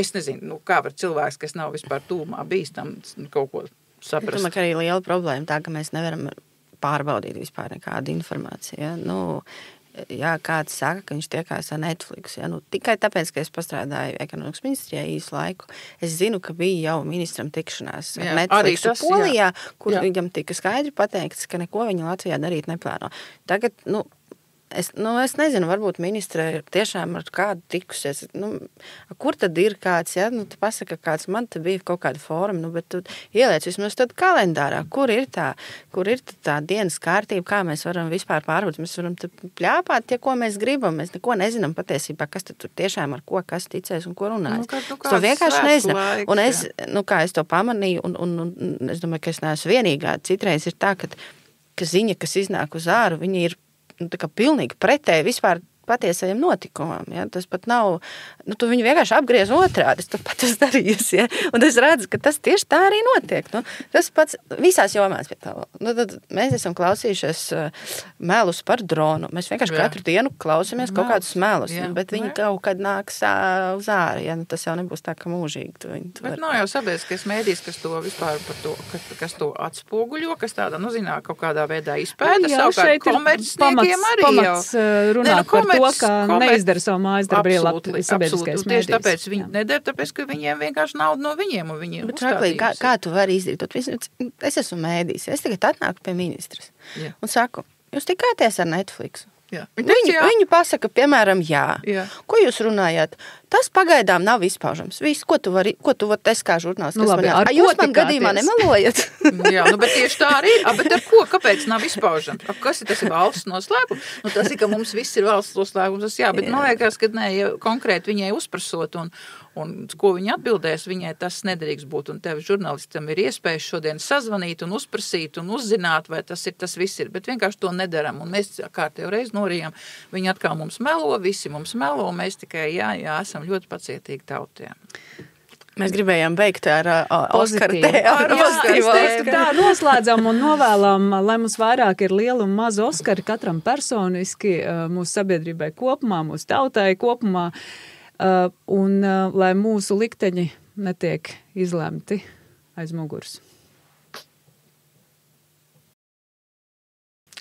Es nezinu, kā var cilvēks, kas nav vispār tūmā bijis tam kaut ko saprast. Domāju, ka arī liela problēma tā, ka mēs nevaram pārbaudīt vispār nekādu informāciju. Ja? Jā, kāds saka, ka viņš tiekās ar Netflix. Ja? Tikai tāpēc, ka es pastrādāju ekonomikas ministrijā īsu laiku, es zinu, ka bija jau ministram tikšanās ar Netflix Polijā, kur viņam tika skaidri pateikts, ka neko viņa Latvijā darīt neplāno. Tagad, es nezinu, varbūt ministre tiešām ar kādu tikusies. Kur tad ir kāds, ja? Tu pasaka, kāds man te bija kaut kāda fóruma, bet tu ieliec vismaz tad kalendārā, kur ir tā dienas kārtība, kā mēs varam vispār pārbaudīt. Mēs varam te pļāpāt, ko mēs gribam. Mēs neko nezinām patiesībā, kas tur tiešām ar ko, kas ticēs un ko runās. To vienkārši nezinām. Un es, kā es to pamanīju, un es domāju, ka es neesmu vienīgā. Citreiz ir tā, ka ziņa, kas iznāk uz āru, viņa ir tā kā pilnīgi pretēji vispār patiesajiem notikumam. Ja? Tas pat nav, tu viņu vienkārši apgriez otrādi, es to pat esmu darījis. Ja? Un es redzu, ka tas tieši tā arī notiek. Tas pats visās jomās pie tā. Tad mēs esam klausījušies melus par dronu. Mēs vienkārši katru dienu klausamies kaut kādus melus, bet viņi kaut kad nāks uz āru. Ja? Tas jau nebūs tā, ka mūžīgi. Bet nav jau sabiedriskais mēdījis, kas to vispār par to, kas to atspoguļo, kas tāda, kaut kādā veidā izpēta. Savukārt komercniekiem arī jau. Runāt par to, ka neizdara savu mājas darbu sabiedriskais mēdījis. Tieši tāpēc viņi nedara, tāpēc, ka viņiem vienkārši nauda no viņiem un viņiem uzstādījums. Kā tu vari izdarīt? Es esmu mēdījis. Es tagad atnāku pie ministras un saku, jūs tikāties ar Netflixu? Viņi pasaka, piemēram, jā. Ko jūs runājāt? Tas pagaidām nav izpaužams. Viss, ko tu vari, es kā žurnālists, jūs man gadījumā nemelojat? Jā, bet tieši tā arī ir. Bet ar ko? Kāpēc nav izpaužams? Kas ir tas valsts noslēpums? Tas ir, ka mums viss ir valsts noslēpums. Jā, bet man liekas, ka ja konkrēti viņai uzprasot un ko viņa atbildēs, viņai tas nedrīkst būt. Un tev žurnālistam ir iespējas šodien sazvanīt un uzprasīt un uzzināt, vai tas viss ir. Bet vienkārši to nedaram. Un mēs kārtējo reizi norījām. Viņi atkal mums melo, visi mums melo, un mēs tikai, esam ļoti pacietīgi tautiem. Mēs gribējām beigt ar Oskaru tēmu. Es teiktu, tā noslēdzam un novēlam, lai mums vairāk ir liela un maza Oskari katram personiski, mūsu sabiedrībai kopumā, mūsu tautai kopumā, un lai mūsu likteņi netiek izlemti aiz muguras.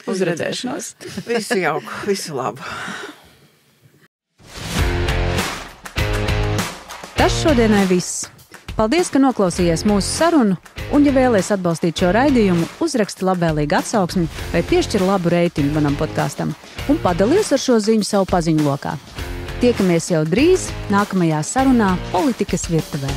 Uzredzēšanos. Visu jauku, visu labu. Tas šodienai viss. Paldies, ka noklausījies mūsu sarunu, un ja vēlies atbalstīt šo raidījumu, uzraksti labvēlīgu atsauksmi vai piešķir labu reitingu manam podkastam un padalies ar šo ziņu savu paziņu lokā. Tiekamies jau drīz nākamajā sarunā Politikas virtuvē.